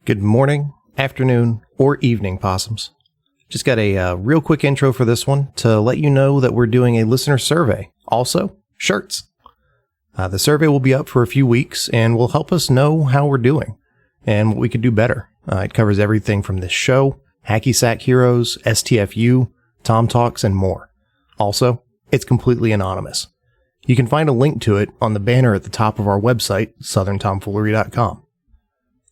Good morning, afternoon, or evening, possums. Just got a real quick intro for this one to let you know that we're doing a listener survey. Also, shirts. The survey will be up for a few weeks and will help us know how we're doing and what we could do better. It covers everything from this show, Hacky Sack Heroes, STFU, Tom Talks, and more. Also, it's completely anonymous. You can find a link to it on the banner at the top of our website, southerntomfoolery.com.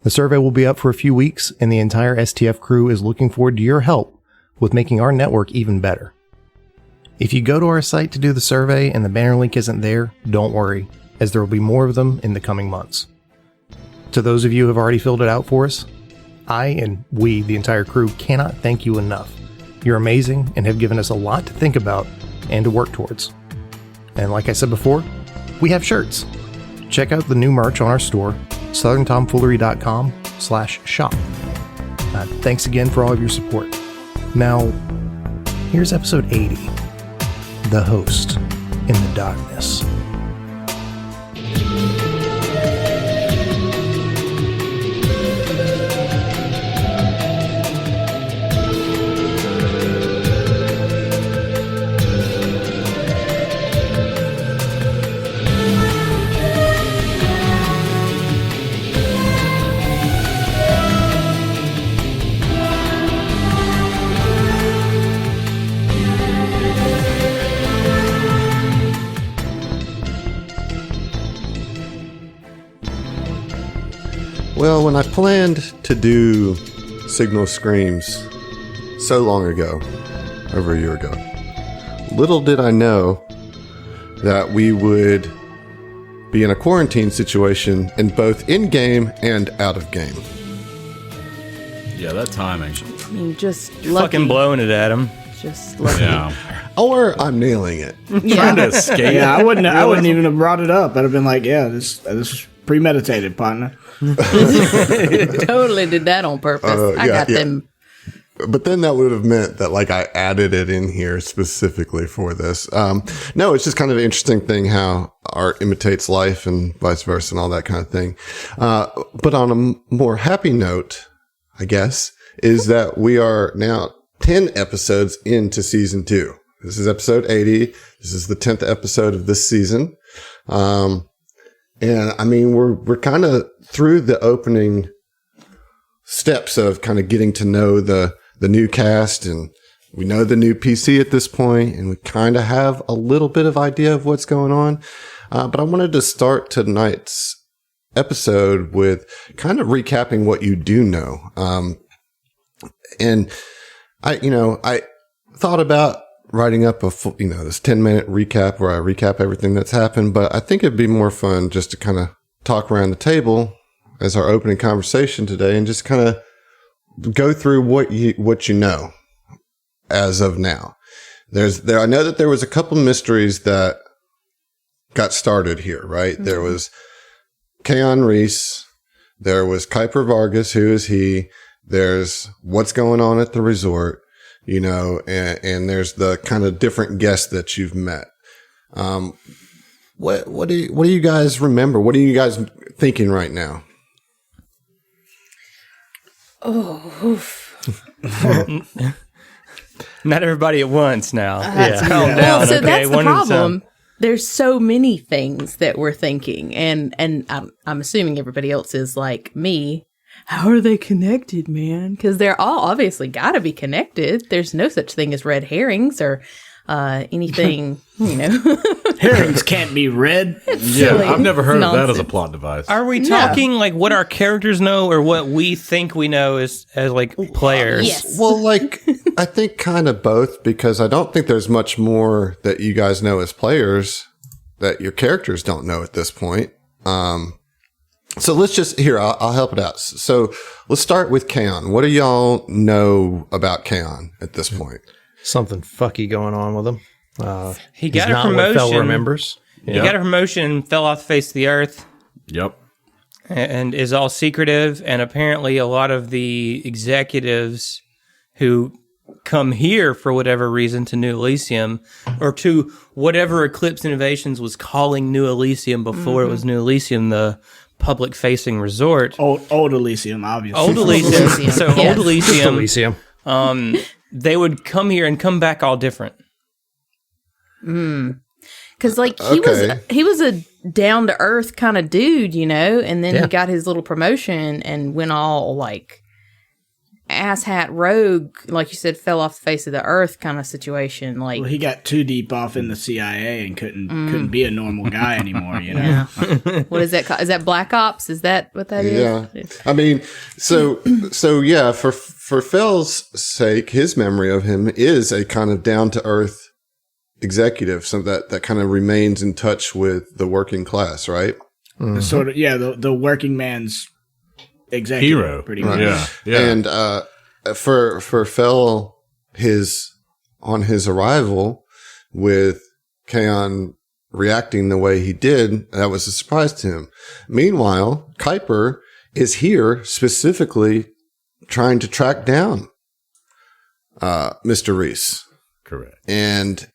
The survey will be up for a few weeks, and the entire STF crew is looking forward to your help with making our network even better. If you go to our site to do the survey and the banner link isn't there, don't worry, as there will be more of them in the coming months. To those of you who have already filled it out for us, I and we, the entire crew, cannot thank you enough. You're amazing and have given us a lot to think about and to work towards. And like I said before, we have shirts. Check out the new merch on our store, southerntomfoolery.com/shop. Thanks again for all of your support. Now, here's episode 80, The Host in the Darkness. Well, when I planned to do Signal Screams so long ago, over a year ago, little did I know that we would be in a quarantine situation in both in-game and out-of-game. Yeah, that timing. I mean, just lucky. Fucking blowing it at him. Just lucky. Yeah. Or I'm nailing it. Trying to escape. Yeah, I wouldn't even have brought it up. I'd have been like, yeah, this was premeditated, partner. Totally did that on purpose. I got them. But then that would have meant that like I added it in here specifically for this. No, it's just kind of an interesting thing how art imitates life and vice versa and all that kind of thing. But on a more happy note, I guess, is that we are now 10 episodes into season 2. This is episode 80. This is the 10th episode of this season. And I mean, we're kind of through the opening steps of kind of getting to know the new cast, and we know the new PC at this point, and we kind of have a little bit of idea of what's going on. But I wanted to start tonight's episode with kind of recapping what you do know. And I thought about writing up a full, this 10-minute recap where I recap everything that's happened, but I think it'd be more fun just to kind of talk around the table as our opening conversation today and just kind of go through what you know as of now. I know that there was a couple mysteries that got started here, right? Mm-hmm. There was Keon Reese, there was Kuiper Vargas, who is he? There's what's going on at the resort. And there's the kind of different guests that you've met. What do you guys remember? What are you guys thinking right now? Oh, Not everybody at once now. Calm down. Well, so okay? that's the One at a problem. time. There's so many things that we're thinking, and I'm assuming everybody else is like me. How are they connected, man? Because they're all obviously got to be connected. There's no such thing as red herrings or anything, Herrings can't be red. Yeah, I've never heard of that as a nonsense. plot device. Are we talking like what our characters know or what we think we know as like players? Yes. Well, I think kind of both, because I don't think there's much more that you guys know as players that your characters don't know at this point. So let's just, I'll help it out. So let's start with Keon. What do y'all know about Keon at this point? Something fucky going on with him. He got he's a not what promotion. Fel remembers. He got a promotion and fell off the face of the earth. Yep. And is all secretive. And apparently a lot of the executives who come here for whatever reason to New Elysium, or to whatever Eclipse Innovations was calling New Elysium before it was New Elysium, the public-facing resort. Old Elysium, obviously. Old Elysium. So Yes. Old Elysium. Elysium. They would come here and come back all different. Because like Okay. he was a down to earth kind of dude, you know, and then Yeah. he got his little promotion and went all like asshat rogue, like you said, fell off the face of the earth kind of situation. Like, Well, he got too deep off in the CIA and couldn't be a normal guy anymore, you know? yeah. What is that called? Is that Black Ops? Is that what that is? Yeah. I mean, so yeah, for Fell's sake, his memory of him is a kind of down to earth executive, so that kind of remains in touch with the working class, right? Sort of, yeah, the working man's executive, Hero. pretty much. Yeah. Yeah. And for Fell, on his arrival, with Kaon reacting the way he did, that was a surprise to him. Meanwhile, Kuiper is here specifically trying to track down Mr. Reese. Correct. And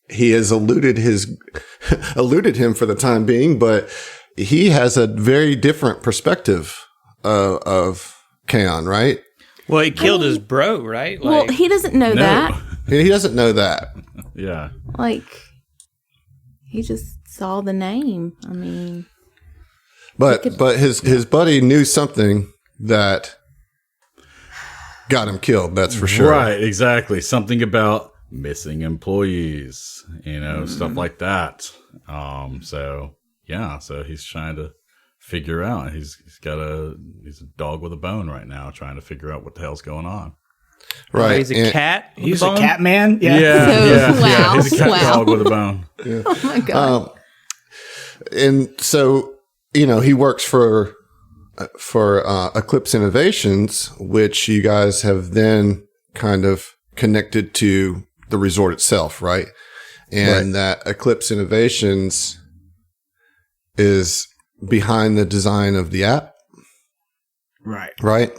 he has eluded him for the time being, but he has a very different perspective of Kaon, right? Well, he killed his bro, right? Well, he doesn't know that. He doesn't know that. Yeah. Like, he just saw the name. I mean, But his buddy knew something that got him killed, that's for sure. Right, exactly. Something about missing employees, stuff like that. So he's trying to figure out. He's a dog with a bone right now, trying to figure out what the hell's going on. Right. He's a cat. with He's a a bone? cat man? Yeah. Wow, He's a cat wow. dog with a bone. Oh my god. And so, he works for Eclipse Innovations, which you guys have then kind of connected to the resort itself, right? And that Eclipse Innovations is behind the design of the app, Right. right?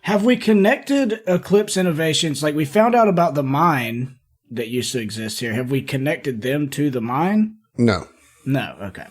Have we connected Eclipse Innovations? Like, we found out about the mine that used to exist here. Have we connected them to the mine? No. No. Okay.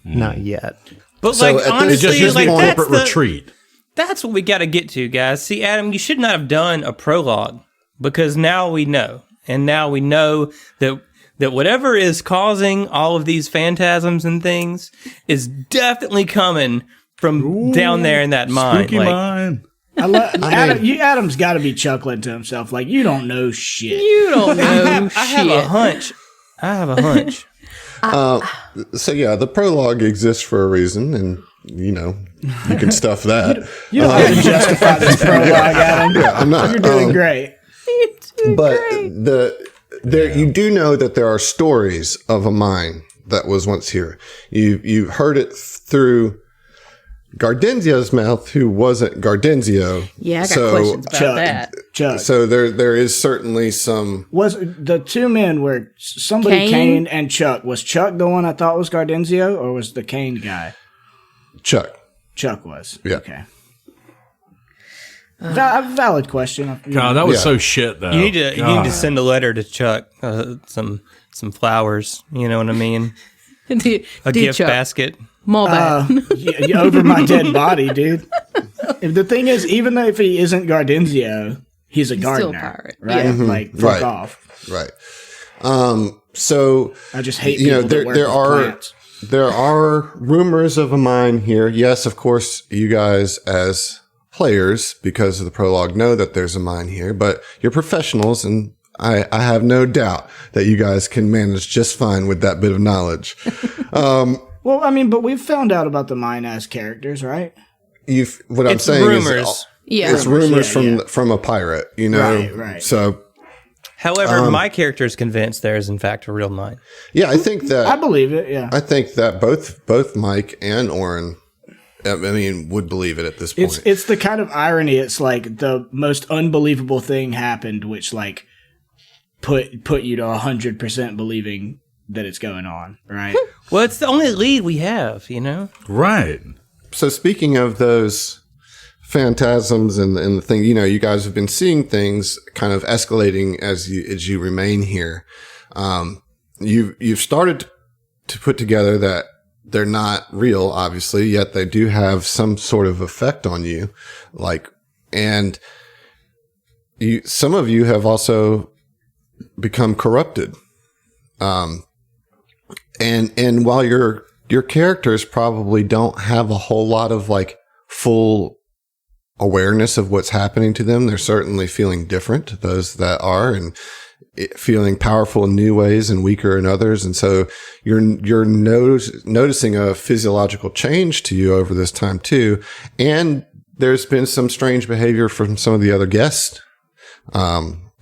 Not yet. But So like at honestly, It's just like a that's corporate retreat. That's what we got to get to, guys. See, Adam, you should not have done a prologue because now we know, and now we know that whatever is causing all of these phantasms and things is definitely coming from down there in that mine. Spooky mine. Adam's got to be chuckling to himself, like, you don't know shit. You don't know I have a hunch. I have a hunch. So yeah, the prologue exists for a reason, and you can stuff that. You don't have to justify this prologue, Adam. Yeah, I'm not. You're doing great. But you do know that there are stories of a mine that was once here. You heard it through Gardenzio's mouth, who wasn't Gardenzio. Yeah, I got questions about that. Chuck. So there is certainly some. Was the two men were somebody Kane and Chuck? Was Chuck the one I thought was Gardenzio, or was the Kane guy? Chuck. Chuck was. Yeah. Okay. Valid question. God, that was so shit, though. You need to send a letter to Chuck, some flowers. You know what I mean? A gift basket. More bad. Over my dead body, dude. If the thing is, even though if he isn't Gardenzio, he's a gardener, still a pirate. right? Yeah. Like, fuck Right. off. Right. So I just hate people that work with plants. there are rumors of a mine here. Yes, of course, you guys as players, because of the prologue, know that there's a mine here, but you're professionals, and I have no doubt that you guys can manage just fine with that bit of knowledge. Well, I mean, but we've found out about the mine as characters, right? What I'm It's saying rumors. is, Yeah. it's rumors Yeah, from a pirate, Right. So However, my character is convinced there is in fact a real mine. yeah, I think that I believe it. Yeah. I think that both Mike and Oren, would believe it at this point. It's the kind of irony. It's like the most unbelievable thing happened, which like put you to 100% believing that it's going on, right? Well, it's the only lead we have, Right. So speaking of those phantasms and the thing, you guys have been seeing things kind of escalating as you remain here. You've started to put together that they're not real, obviously, yet they do have some sort of effect on you. Some of you have also become corrupted. And while your characters probably don't have a whole lot of full awareness of what's happening to them, they're certainly feeling different, those that are, and feeling powerful in new ways and weaker in others. And so you're noticing a physiological change to you over this time too. And there's been some strange behavior from some of the other guests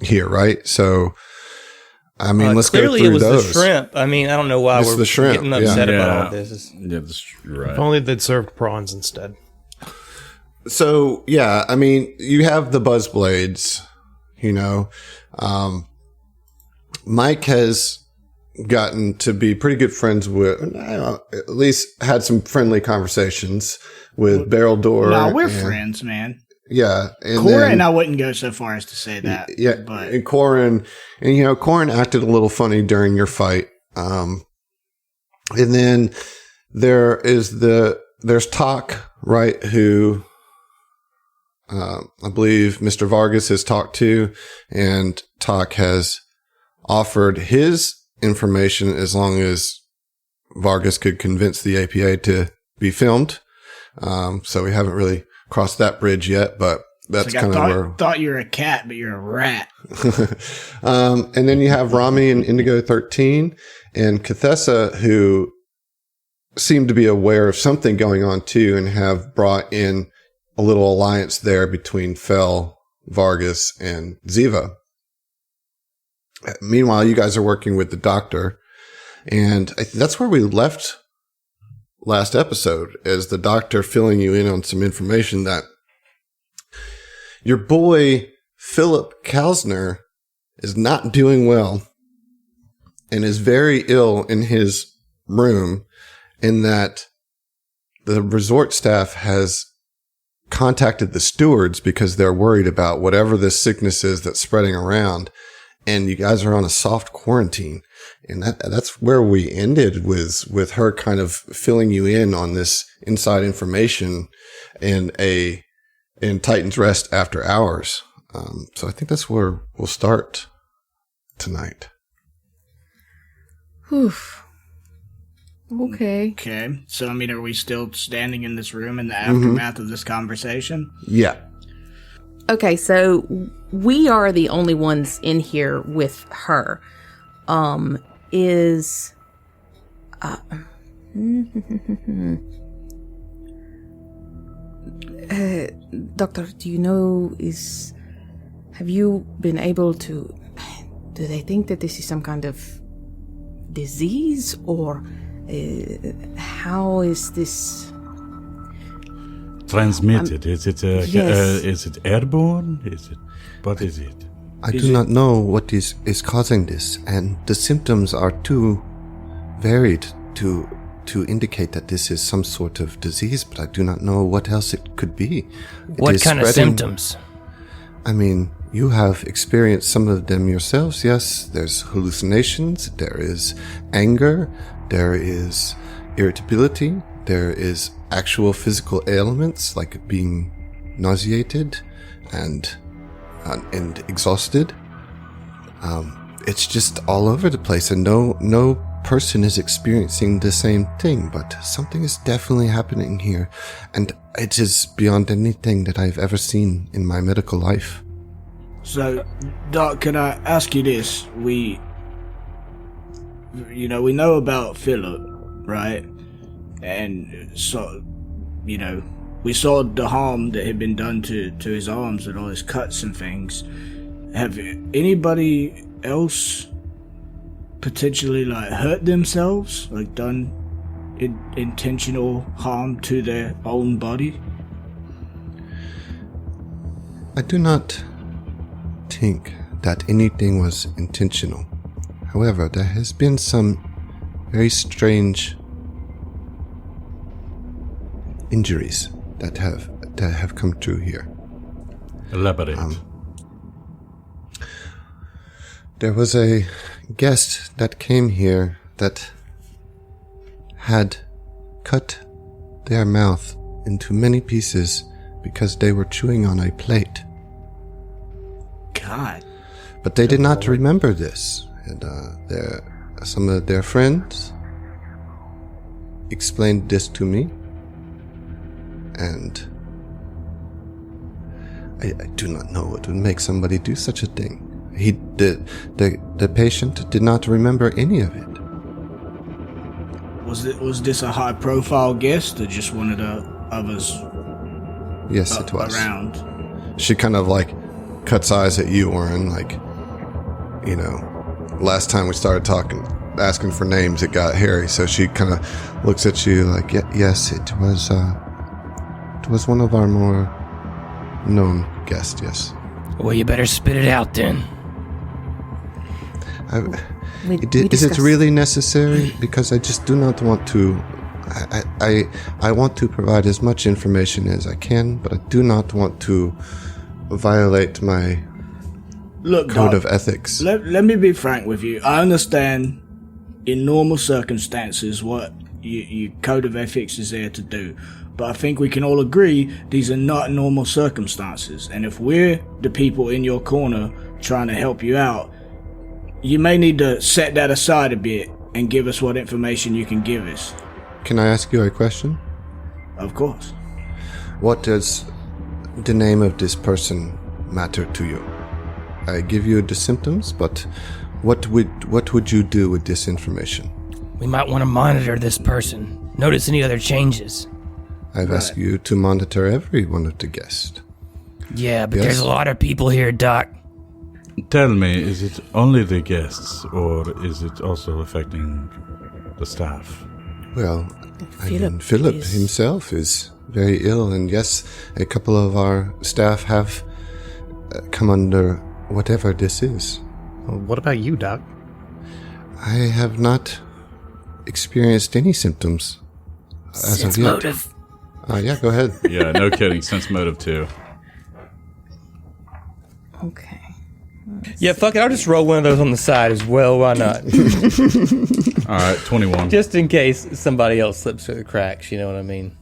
here, right? So, I mean, let's go through those. Clearly, it was the shrimp. I mean, I don't know why It's the shrimp, getting upset yeah. about all this. Yeah, that's right. If only they'd served prawns instead. So, yeah, I mean, you have the Buzzblades, Mike has gotten to be pretty good friends with, at least had some friendly conversations with Barrel Door. No, we're friends, man. Yeah. And Corin, I wouldn't go so far as to say that. Yeah. But And Corin acted a little funny during your fight. And then there's Talk, right? Who, I believe Mr. Vargas has talked to, and Talk has offered his information as long as Vargas could convince the APA to be filmed. So we haven't really crossed that bridge yet, but that's kind of where. Thought you were a cat, but you're a rat. And then you have Rami and Indigo 13 and Cathessa, who seem to be aware of something going on too, and have brought in a little alliance there between Fel, Vargas, and Ziva. Meanwhile, you guys are working with the doctor, and that's where we left last episode, as the doctor filling you in on some information that your boy Philip Kalsner is not doing well and is very ill in his room, in that the resort staff has contacted the stewards because they're worried about whatever this sickness is that's spreading around. And you guys are on a soft quarantine. And that's where we ended, with her kind of filling you in on this inside information in Titan's Rest After Hours. So I think that's where we'll start tonight. Whew. Okay. Okay. So, I mean, are we still standing in this room in the aftermath of this conversation? Yeah. Okay, so we are the only ones in here with her. Doctor, do you know, have you been able to, do they think that this is some kind of disease, or how is this transmitted? Is it yes. is it airborne? What is it? I do not know what is causing this, and the symptoms are too varied to indicate that this is some sort of disease, but I do not know what else it could be. What kind of symptoms? I mean, you have experienced some of them yourselves, yes. There's hallucinations, there is anger, there is irritability, there is actual physical ailments like being nauseated and exhausted. It's just all over the place, and no person is experiencing the same thing, but something is definitely happening here, and it is beyond anything that I've ever seen in my medical life. So, Doc, can I ask you this? We know about Philip, right? And so, we saw the harm that had been done to his arms and all his cuts and things. Have anybody else potentially hurt themselves, done intentional harm to their own body? I do not think that anything was intentional. However, there has been some very strange injuries that have come true here. Elaborate. There was a guest that came here that had cut their mouth into many pieces because they were chewing on a plate. God. But they did not remember this, and some of their friends explained this to me, and I do not know what would make somebody do such a thing. The patient did not remember any of it. Was this a high-profile guest or just one of the others? Yes, it was. Around. She kind of like cuts eyes at you, Oren, like, you know, last time we started talking, asking for names, it got hairy, so she kind of looks at you like, yes, it was one of our more known guests, yes. Well, you better spit it out then. Is it really necessary? Because I just do not want to. I want to provide as much information as I can, but I do not want to violate my code of ethics. Let me be frank with you. I understand in normal circumstances what your code of ethics is there to do. But I think we can all agree these are not normal circumstances. And if we're the people in your corner trying to help you out, you may need to set that aside a bit and give us what information you can give us. Can I ask you a question? Of course. What does the name of this person matter to you? I give you the symptoms, but what would you do with this information? We might want to monitor this person. Notice any other changes. I've asked you to monitor every one of the guests. Yeah, but there's a lot of people here, Doc. Tell me, is it only the guests, or is it also affecting the staff? Well, Philip himself is very ill, and yes, a couple of our staff have come under whatever this is. Well, what about you, Doc? I have not experienced any symptoms as of yet. Motive. Yeah, go ahead. Yeah, no kidding. Sense motive too. Okay. Yeah, fuck it. I'll just roll one of those on the side as well. Why not? All right, 21. Just in case somebody else slips through the cracks. You know what I mean?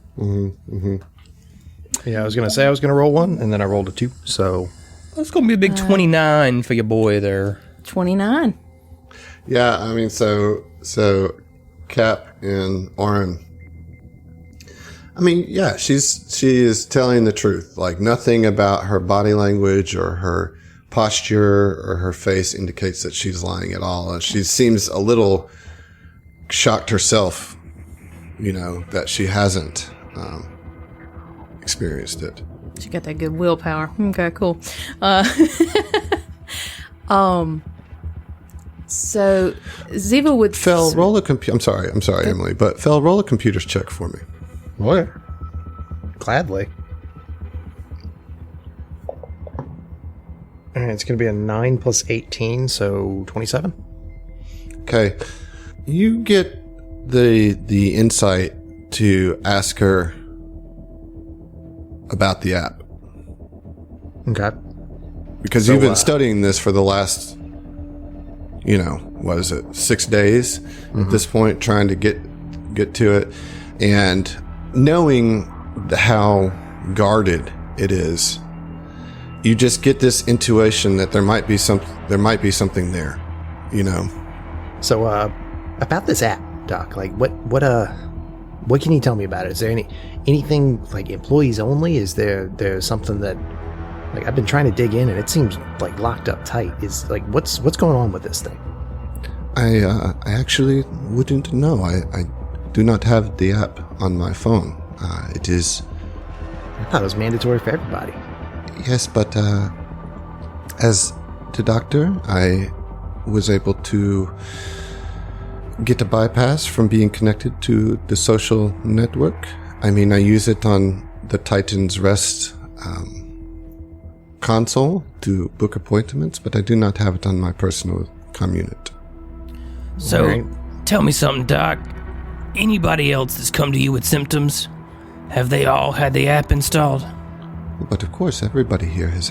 Yeah, I was going to say I was going to roll one, and then I rolled a 2, so... It's going to be a big 29 for your boy there. 29. Yeah, I mean, so Cap and Oren. I mean, yeah, she is telling the truth. Like, nothing about her body language or her posture or her face indicates that she's lying at all. And she seems a little shocked herself, you know, that she hasn't experienced it. She got that good willpower. Okay, cool. So Ziva would roll a computer. I'm sorry, Emily, but roll a computer's check for me. What? Gladly. All right, it's going to be a 9 plus 18, so 27. Okay. You get the insight to ask her about the app. Okay. Because you've been studying this for the last, you know, what is it, 6 days at this point, trying to get to it. And knowing how guarded it is, you just get this intuition that there might be something there, you know. So, about this app, Doc, like what can you tell me about it? Is there anything like employees only? Is there something that, like, I've been trying to dig in and it seems like locked up tight. Is like what's going on with this thing? I actually wouldn't know. I do not have the app on my phone. It is. I thought it was mandatory for everybody. Yes, but as the doctor, I was able to get a bypass from being connected to the social network. I mean, I use it on the Titan's Rest console to book appointments, but I do not have it on my personal community. So, tell me something, Doc. Anybody else that's come to you with symptoms, have they all had the app installed? But of course, everybody here has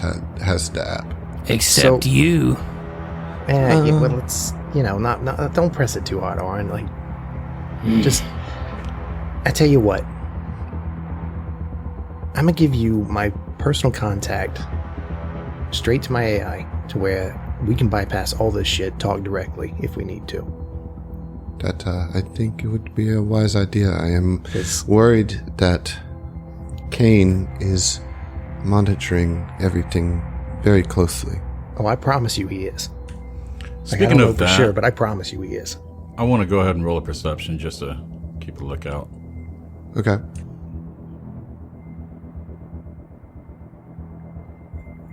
the app. Except you. Yeah, well, it's, you know, not don't press it too hard, Oren. Like, just I tell you what. I'm going to give you my personal contact straight to my AI to where we can bypass all this shit, talk directly if we need to. That, I think it would be a wise idea. I am worried that Kane is monitoring everything very closely. Oh, I promise you he is. Speaking I don't know of for that, sure, but I promise you he is. I want to go ahead and roll a perception just to keep a lookout. Okay.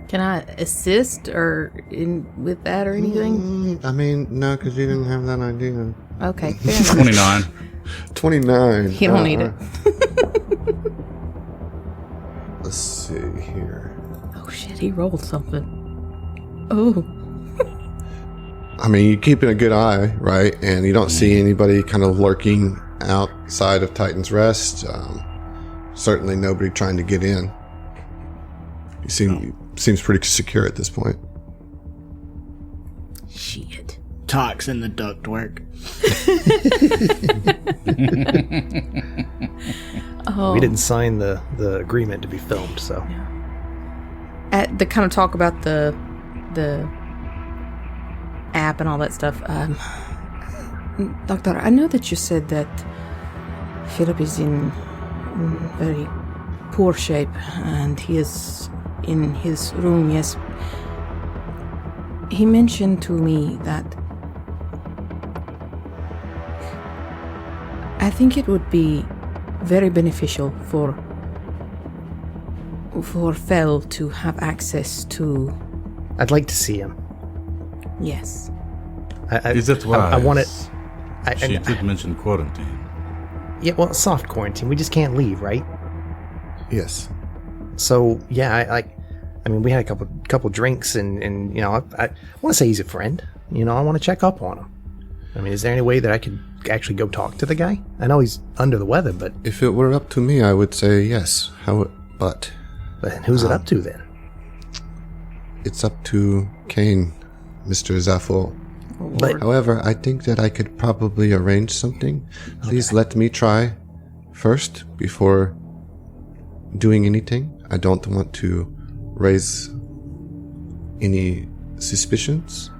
Can I assist or with that or anything? I mean, no, because you didn't have that idea. Okay, fair enough. 29. 29. You don't need it. Let's see here. Oh shit, he rolled something. Oh. I mean, you're keeping a good eye, right? And you don't see anybody kind of lurking outside of Titan's Rest. Certainly nobody trying to get in. Seems pretty secure at this point. Shit. Talks in the ductwork. We didn't sign the agreement to be filmed, so. At the kind of talk about the app and all that stuff, Doctor, I know that you said that Philip is in very poor shape and he is in his room, yes. He mentioned to me that I think it would be very beneficial for Fel to have access to... I'd like to see him. Yes. Is that why? I want it... She did mention quarantine. Yeah, well, soft quarantine. We just can't leave, right? Yes. So, yeah, I mean, we had a couple drinks and you know, I want to say he's a friend. You know, I want to check up on him. I mean, is there any way that I could actually go talk to the guy? I know he's under the weather, but... If it were up to me, I would say yes. But who's it up to then? it's up to Kane, Mr. Zaffo. But However, I think that I could probably arrange something. Please let me try first before doing anything. I don't want to raise any suspicions.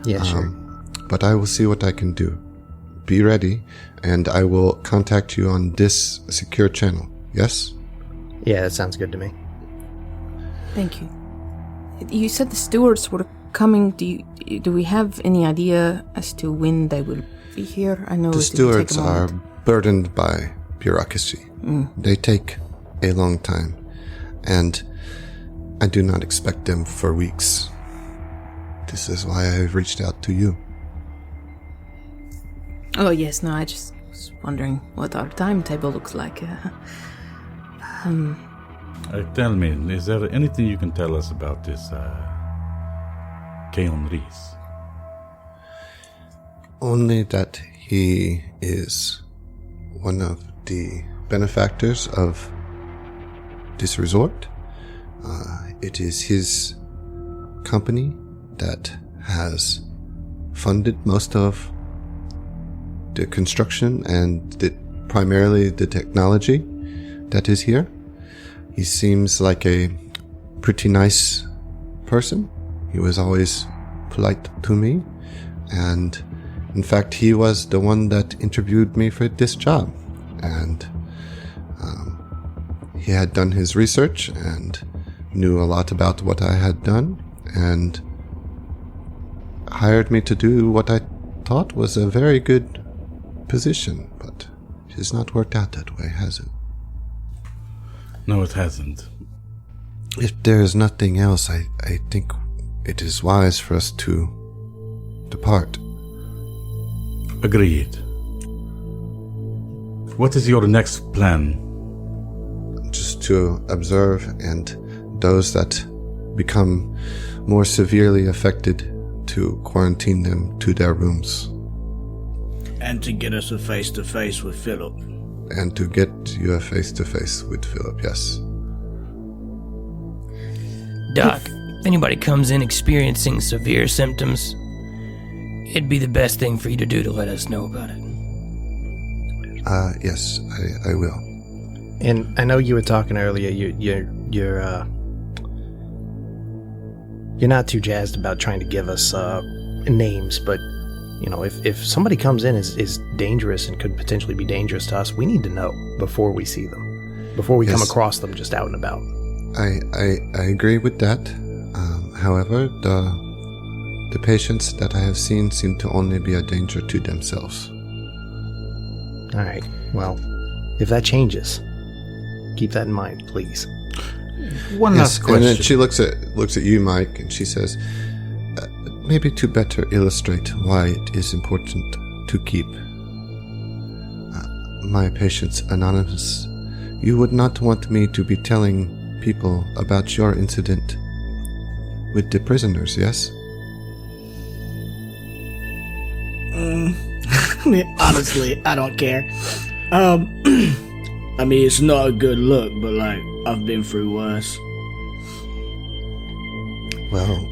yeah, sure. But I will see what I can do. Be ready, and I will contact you on this secure channel. Yes? Yeah, that sounds good to me. Thank you. You said the stewards were coming. Do we have any idea as to when they will be here? I know The it will take stewards a are moment. burdened by bureaucracy. They take a long time, and I do not expect them for weeks. This is why I reached out to you. Oh yes, no, I just was wondering what our timetable looks like. Tell me, is there anything you can tell us about this Keon Reese? Only that he is one of the benefactors of this resort. It is his company that has funded most of the construction and primarily the technology that is here. He seems like a pretty nice person. He was always polite to me, and in fact he was the one that interviewed me for this job, and he had done his research and knew a lot about what I had done and hired me to do what I thought was a very good position, but it has not worked out that way, has it? No, it hasn't. If there is nothing else, I think it is wise for us to depart. Agreed. What is your next plan? Just to observe, and those that become more severely affected, to quarantine them to their rooms. And to get us a face-to-face with Philip. And to get you a face-to-face with Philip, yes. Doc, if anybody comes in experiencing severe symptoms, it'd be the best thing for you to do to let us know about it. Yes, I will. And I know you were talking earlier. You're not too jazzed about trying to give us names, but you know, if somebody comes in is dangerous and could potentially be dangerous to us, we need to know before we see them, before we come across them just out and about. I agree with that. However, the patients that I have seen seem to only be a danger to themselves. All right. Well, if that changes, keep that in mind, please. One last question. And then she looks at you, Mike, and she says, maybe to better illustrate why it is important to keep my patients anonymous. You would not want me to be telling people about your incident with the prisoners, yes? Honestly, I don't care. I mean, it's not a good look, but like, I've been through worse. Well,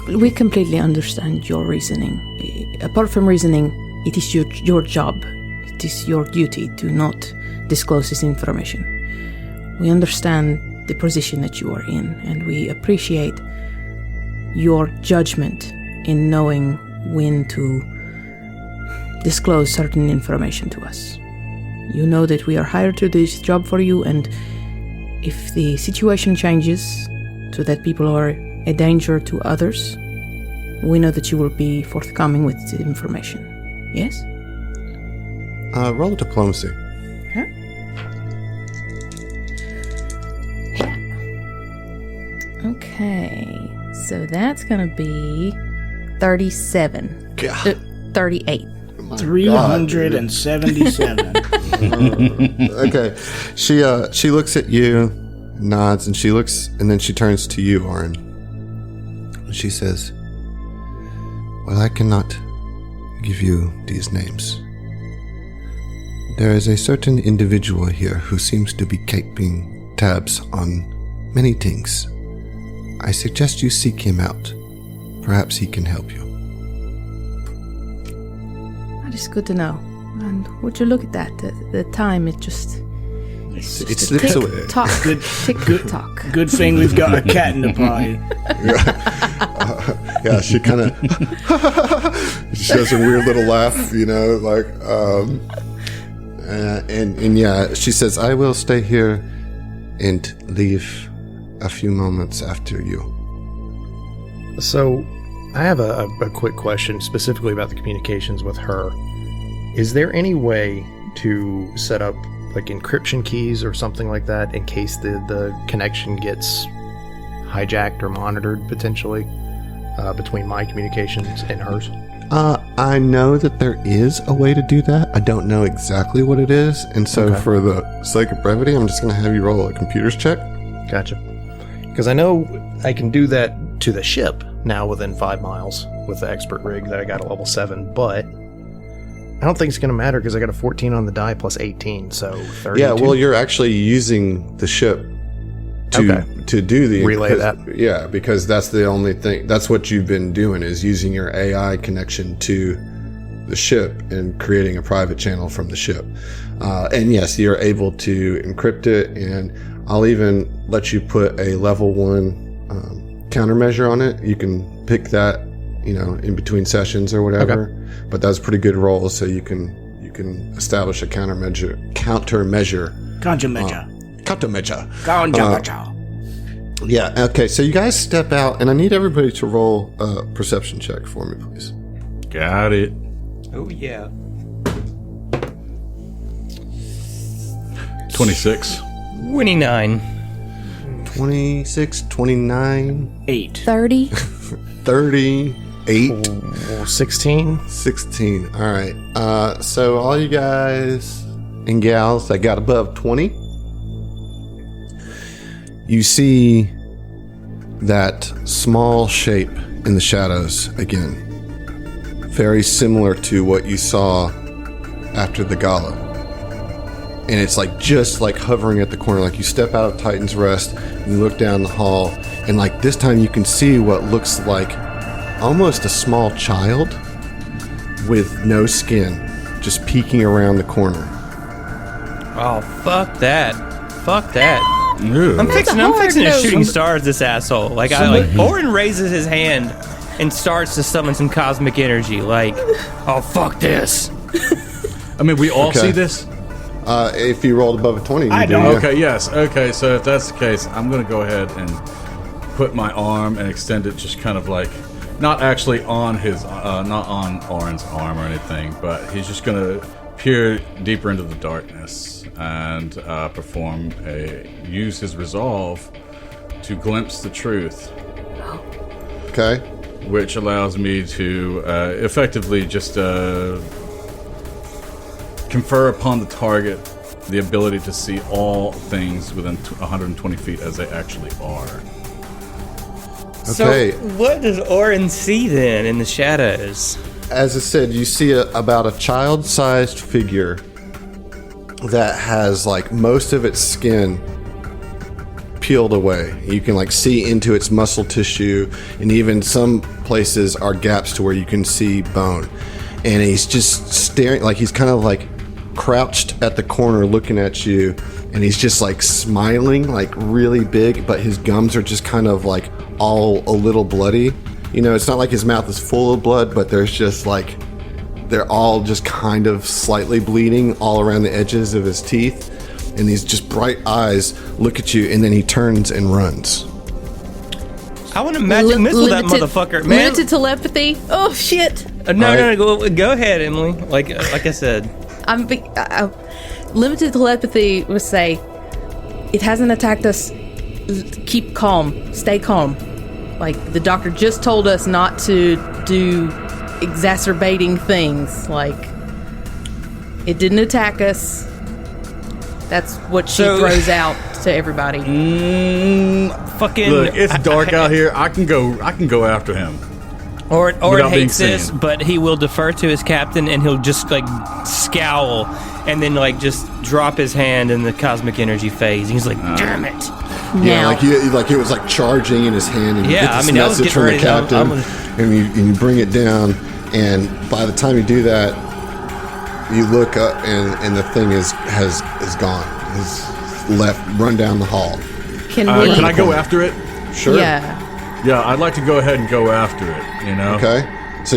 we completely understand your reasoning. Apart from reasoning, it is your job. It is your duty to not disclose this information. We understand the position that you are in, and we appreciate your judgment in knowing when to disclose certain information to us. You know that we are hired to do this job for you, and if the situation changes so that people are a danger to others, we know that you will be forthcoming with the information. Yes? Roll diplomacy. Huh? Yeah. Okay, so that's gonna be 37. 38. 377. Okay. She looks at you, nods, and then she turns to you, Oren. She says, well, I cannot give you these names. There is a certain individual here who seems to be keeping tabs on many things. I suggest you seek him out. Perhaps he can help you. That is good to know. And would you look at that? The time, it slips away. Tick tock. Good thing we've got a cat in the party. Yeah, she kind of she does a weird little laugh, like, and yeah, she says, I will stay here and leave a few moments after you. So, I have a quick question specifically about the communications with her. Is there any way to set up like encryption keys or something like that in case the connection gets hijacked or monitored potentially between my communications and hers? I know that there is a way to do that. I don't know exactly what it is, and so for the sake of brevity, I'm just going to have you roll a computer's check. Gotcha. Because I know I can do that to the ship now within 5 miles with the expert rig that I got at level 7, but I don't think it's going to matter because I got a 14 on the die plus 18, so 32. Yeah, well, you're actually using the ship to do the relay that. Yeah, because that's the only thing. That's what you've been doing, is using your AI connection to the ship and creating a private channel from the ship. And yes, you're able to encrypt it, and I'll even let you put a level 1 countermeasure on it. You can pick that, in between sessions or whatever. Okay. But that's a pretty good roll, so you can establish a countermeasure. Yeah, okay, so you guys step out, and I need everybody to roll a perception check for me, please. Got it. Oh, yeah. 26. 29. 26, 29. 8. 30. 30. 8. 16. 16. All right. So all you guys and gals that got above 20, you see that small shape in the shadows again. Very similar to what you saw after the gala. And it's just hovering at the corner. Like you step out of Titan's Rest and you look down the hall, and this time you can see what looks like almost a small child with no skin just peeking around the corner. Oh, fuck that. Fuck that. Ew. I'm fixing hard to no. shooting stars this asshole. Like, Orin raises his hand and starts to summon some cosmic energy. Like, oh, fuck this. I mean, we all Okay. see this? If you rolled above a 20, you I do. don't. Yeah. Okay, yes. Okay, so if that's the case, I'm going to go ahead and put my arm and extend it just kind of like, not actually on his, not on Orin's arm or anything, but he's just going to peer deeper into the darkness and use his resolve to glimpse the truth. Okay. Which allows me to effectively just confer upon the target the ability to see all things within 120 feet as they actually are. Okay. So, what does Orin see then in the shadows? As I said, you see about a child-sized figure that has like most of its skin peeled away. You can like see into its muscle tissue, and even some places are gaps to where you can see bone. And he's just staring, like he's kind of like crouched at the corner looking at you, and he's just like smiling like really big, but his gums are just kind of like all a little bloody. You know, it's not like his mouth is full of blood, but there's just like, they're all just kind of slightly bleeding all around the edges of his teeth. And these just bright eyes look at you, and then he turns and runs. I want to magic missile that motherfucker, man. Limited telepathy. Oh shit! No, go ahead, Emily. Like I said, limited telepathy would say, "It hasn't attacked us. Keep calm. Stay calm." Like the doctor just told us not to do exacerbating things. Like it didn't attack us. That's what she throws out to everybody. Fucking Look, it's dark out here. I can go after him. Orin without being hates this, seen. but he will defer to his captain, and he'll just like scowl, and then like just drop his hand in the cosmic energy phase. He's like, "Damn it!" Yeah, Now, like it was like charging in his hand, and you Yeah, get this I mean, I was message getting from the ready to- captain, and you bring it down, and by the time you do that, you look up, and the thing is gone. It's run down the hall. can we? Can I go after it? Sure. Yeah. Yeah, I'd like to go ahead and go after it, you know? Okay. So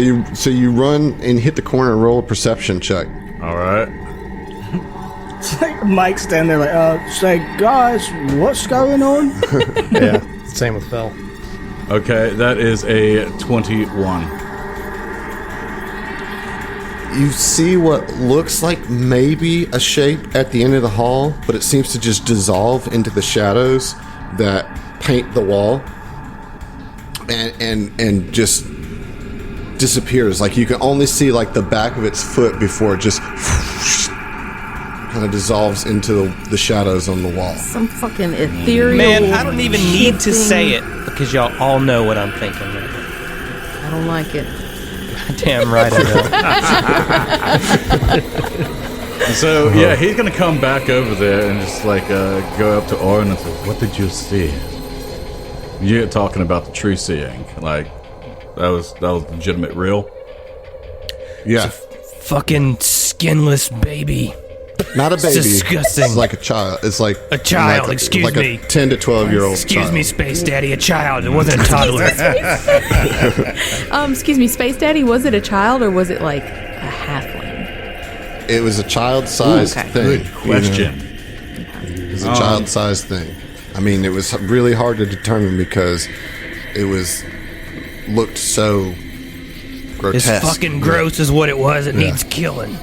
you run and hit the corner and roll a perception check. All right. It's like Mike's standing there like, say, guys, what's going on? Yeah, same with Phil. Okay, that is a 21. You see what looks like maybe a shape at the end of the hall, but it seems to just dissolve into the shadows that paint the wall, and just disappears. Like you can only see like the back of its foot before it just kind of dissolves into the shadows on the wall. Some fucking ethereal. Man, I don't even need to shifting- say it because y'all all know what I'm thinking. Right now. I don't like it. Damn right I know. So, yeah, he's going to come back over there and just, like, go up to Orin and say, "What did you see?" You're talking about the true seeing. Like, that was legitimate real. Yeah, Fucking skinless baby. not a baby. disgusting. It's like a child. It's like A child, like excuse like me. a 10 to 12-year-old. Excuse child. me, Space Daddy, a child. It wasn't a toddler. Excuse me, Space Daddy, was it a child or was it like a halfling? It was a child-sized Okay. thing. Good question. It was a child-sized thing. I mean, it was really hard to determine because it looked so It's grotesque. fucking gross is what it was. It needs killing.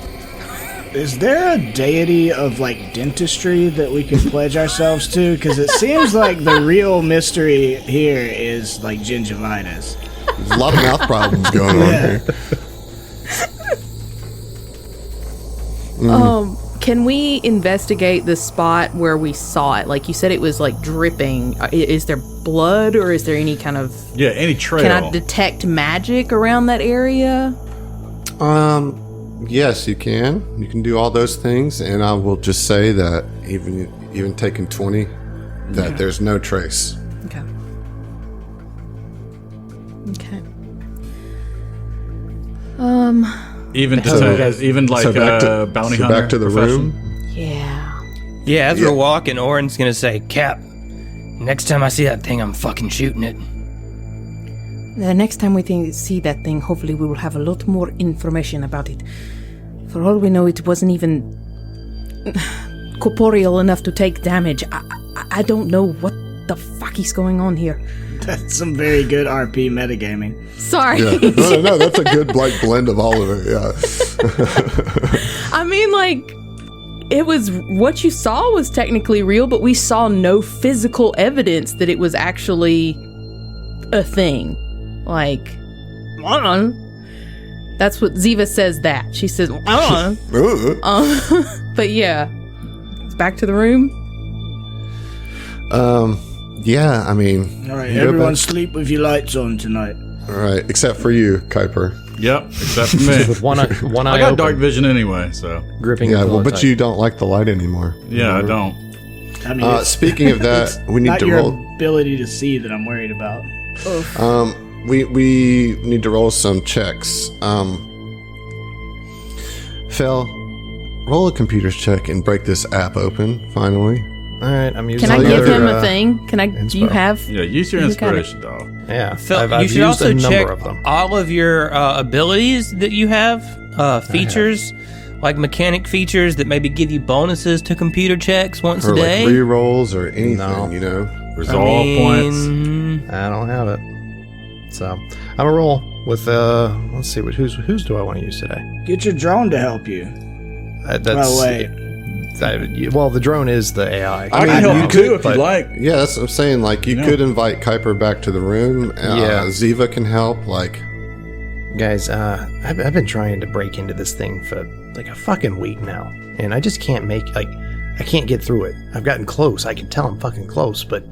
Is there a deity of like dentistry that we can pledge ourselves to? Because it seems like the real mystery here is like gingivitis. There's a lot of mouth problems going on here. Can we investigate the spot where we saw it? Like you said, it was like dripping. Is there blood or is there any kind of? Yeah, any trail. Can I detect magic around that area? Yes, you can. You can do all those things, and I will just say that even taking 20, that there's no trace. Okay. Okay. even So- even like so back to, bounty so hunter back to the profession? room. Yeah. Yeah, as we're walking, Orin's gonna say, Cap, next time I see that thing, I'm fucking shooting it. The next time we see that thing, hopefully we will have a lot more information about it. For all we know, it wasn't even corporeal enough to take damage. I don't know what the fuck is going on here. That's some very good RP metagaming. Sorry. Yeah. No, that's a good like blend of all of it. Yeah. I mean, like, it was what you saw was technically real, but we saw no physical evidence that it was actually a thing. Like, that's what Ziva says. That she says, but yeah, it's back to the room. Yeah, I mean, All right, you go everyone back- sleep with your lights on tonight. All right, except for you, Kuiper. Yep, except for me. With one eye I got open, dark vision anyway, so gripping. Yeah, the well, pillow but tight. you don't like the light anymore. yeah, I don't. I mean, it's Speaking of that, we need not to your roll. ability to see that I'm worried about. We need to roll some checks. Phil, roll a computer's check and break this app open. Finally. All right, I'm using. Can I give him a another, thing? Can I? Do you inspo. have? Yeah, use your You got it. inspiration, dog. Yeah, Phil, I've you should used also a number check of them. all of your abilities that you have, features, like mechanic features that maybe give you bonuses to computer checks once Or a day. like re-rolls or anything, No. you know. Resolve points. I don't have it. So I'm gonna roll with let's see whose do I want to use today? Get your drone to help you. That's Oh, wait. well, the drone is the AI. I can help you too if but- you like. Yeah, that's what I'm saying. Like, you could invite Kuiper back to the room. Yeah. Ziva can help. Like, Guys, I've been trying to break into this thing for like a fucking week now, and I just can't I can't get through it. I've gotten close. I can tell I'm fucking close, but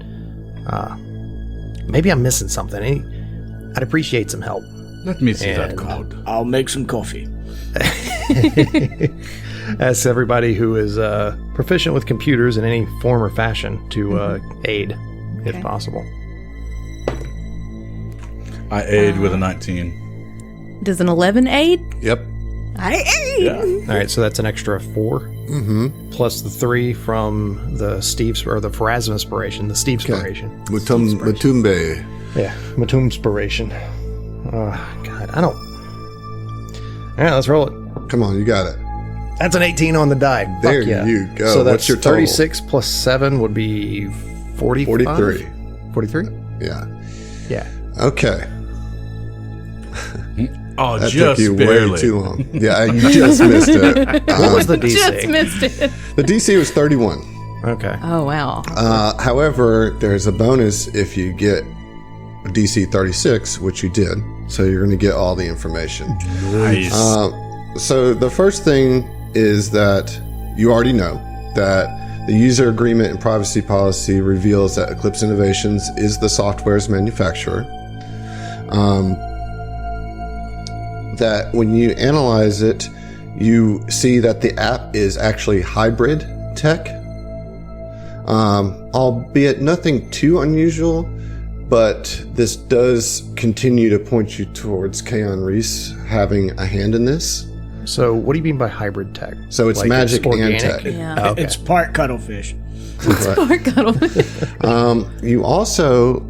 maybe I'm missing something. I'd appreciate some help. Let me see that And- code. I'll make some coffee. Ask everybody who is proficient with computers in any form or fashion to aid, if possible. I aid with a 19. Does an 11 aid? yep. I aid. Yeah. All right, so that's an extra 4, plus the 3 from the Steve's or the Pharasma inspiration, the Steve inspiration. Mutumbe. Yeah, Matum inspiration. Oh God, I don't. All right, let's roll it. Come on, you got it. That's an 18 on the die. Fuck There yeah. you go. So that's What's your total? 36 plus 7 would be 45? 43. 43? Yeah. Yeah. Okay. Oh, That just took you barely. way too long. Yeah, you just missed it. What was the DC? Just missed it. The DC was 31. Okay. Oh wow. However, there's a bonus if you get a DC 36, which you did. So you're going to get all the information. Nice. So the first thing is that you already know that the user agreement and privacy policy reveals that Eclipse Innovations is the software's manufacturer. That when you analyze it, you see that the app is actually hybrid tech, albeit nothing too unusual, but this does continue to point you towards Kaon Reese having a hand in this. So what do you mean by hybrid tech? So it's Like magic and organic? tech. Yeah. Oh, okay. It's part cuttlefish. Poor cuddle. You also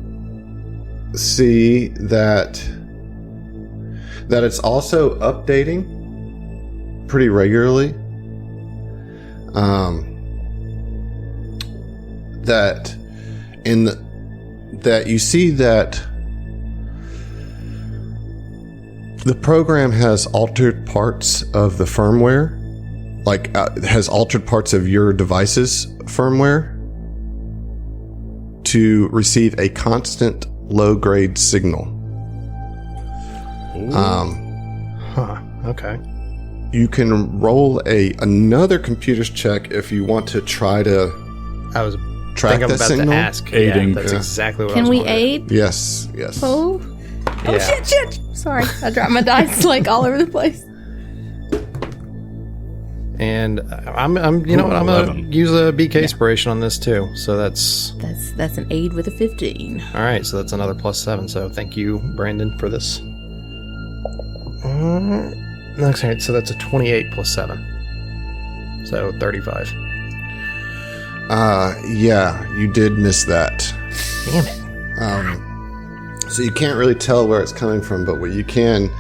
see that it's also updating pretty regularly. That you see that the program has altered parts of the firmware, like has altered parts of your device's firmware to receive a constant low-grade signal. Huh. Okay. You can roll another computer's check if you want to try to I was track think I'm that about signal. to ask. Aiding. Yeah, that's Yeah. exactly what I Can was we wondering. aid? Yes. Oh. Oh Yeah. shit. Sorry, I dropped my dice like all over the place. And I'm you know what? I'm gonna 11. use a BK inspiration on this too. So that's That's an aid with a 15. all right. So that's another plus 7. So thank you, Brandon, for this. Next, all right, so that's a 28 plus 7. So 35. Yeah, you did miss that. Damn it. So you can't really tell where it's coming from, but what you can...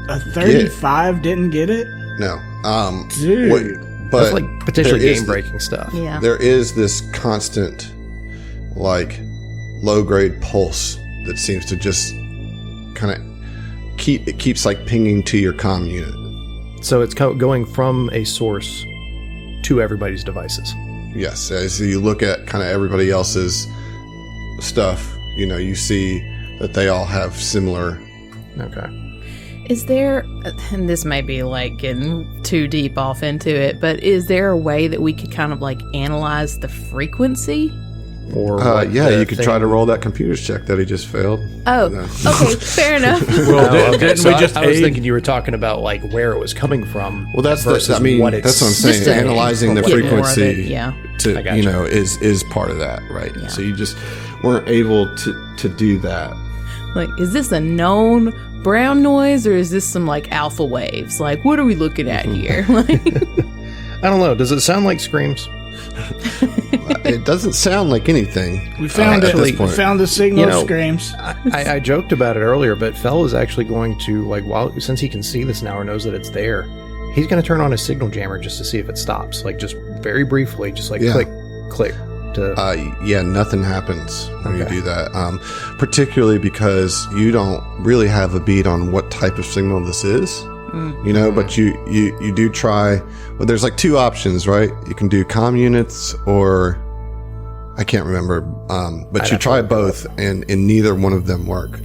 A 35 didn't get it? No. Dude. But That's like potentially there is game-breaking stuff. Yeah. There is this constant, like, low-grade pulse that seems to just kind of keeps like pinging to your comm unit. So it's going from a source to everybody's devices. Yes, as you look at kind of everybody else's stuff, you see that they all have similar. Okay. Is there, and this may be like getting too deep off into it, but is there a way that we could kind of like analyze the frequency? Or you could try to roll that computer's check that he just failed. Oh, okay, fair enough. Well, didn't we just I was aid? thinking you were talking about like where it was coming from. Well, that's versus that's what I'm Just saying. to Analyzing the get more of frequency, it, yeah. to I gotcha. is part of that, right? Yeah. So you just weren't able to do that. Like, is this a known brown noise or is this some like alpha waves? Like, what are we looking at here? Like, I don't know. Does it sound like screams? It doesn't sound like anything. We found at it. this We point. found the signal You know, screams. I joked about it earlier, but Fell is actually going to, like, since he can see this now or knows that it's there, he's going to turn on his signal jammer just to see if it stops. Like, just very briefly, just like Yeah. click to. Yeah, nothing happens when Okay. you do that. Particularly because you don't really have a beat on what type of signal this is. But you do try. Well, there's like two options, right? You can do comm units or I can't remember. But you try both, and neither one of them work.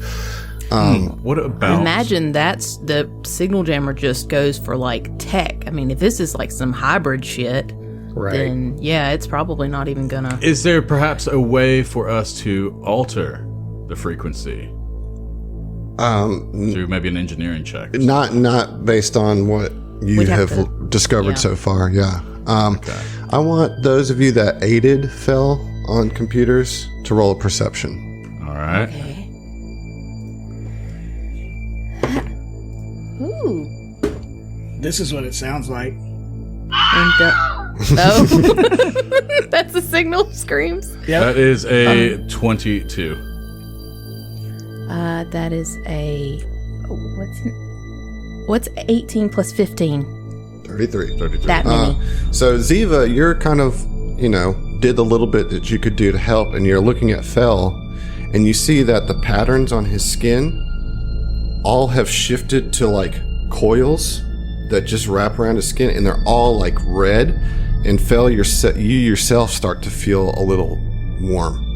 What about imagine that's the signal jammer just goes for like tech. I mean, if this is like some hybrid shit, Right. then yeah, it's probably not even gonna. Is there perhaps a way for us to alter the frequency through maybe an engineering check? Not based on what you We'd have have to- discovered yeah. so far. Yeah. I want those of you that aided Fell on computers to roll a perception. All right. Okay. Ooh. This is what it sounds like. And, oh, that's the signal screams. That is a 22. That is a what's 18 plus 15? 33. 33. That many. So Ziva, you're kind of, did the little bit that you could do to help, and you're looking at Fell, and you see that the patterns on his skin all have shifted to like coils that just wrap around his skin, and they're all like red. And Fell, you yourself start to feel a little warm.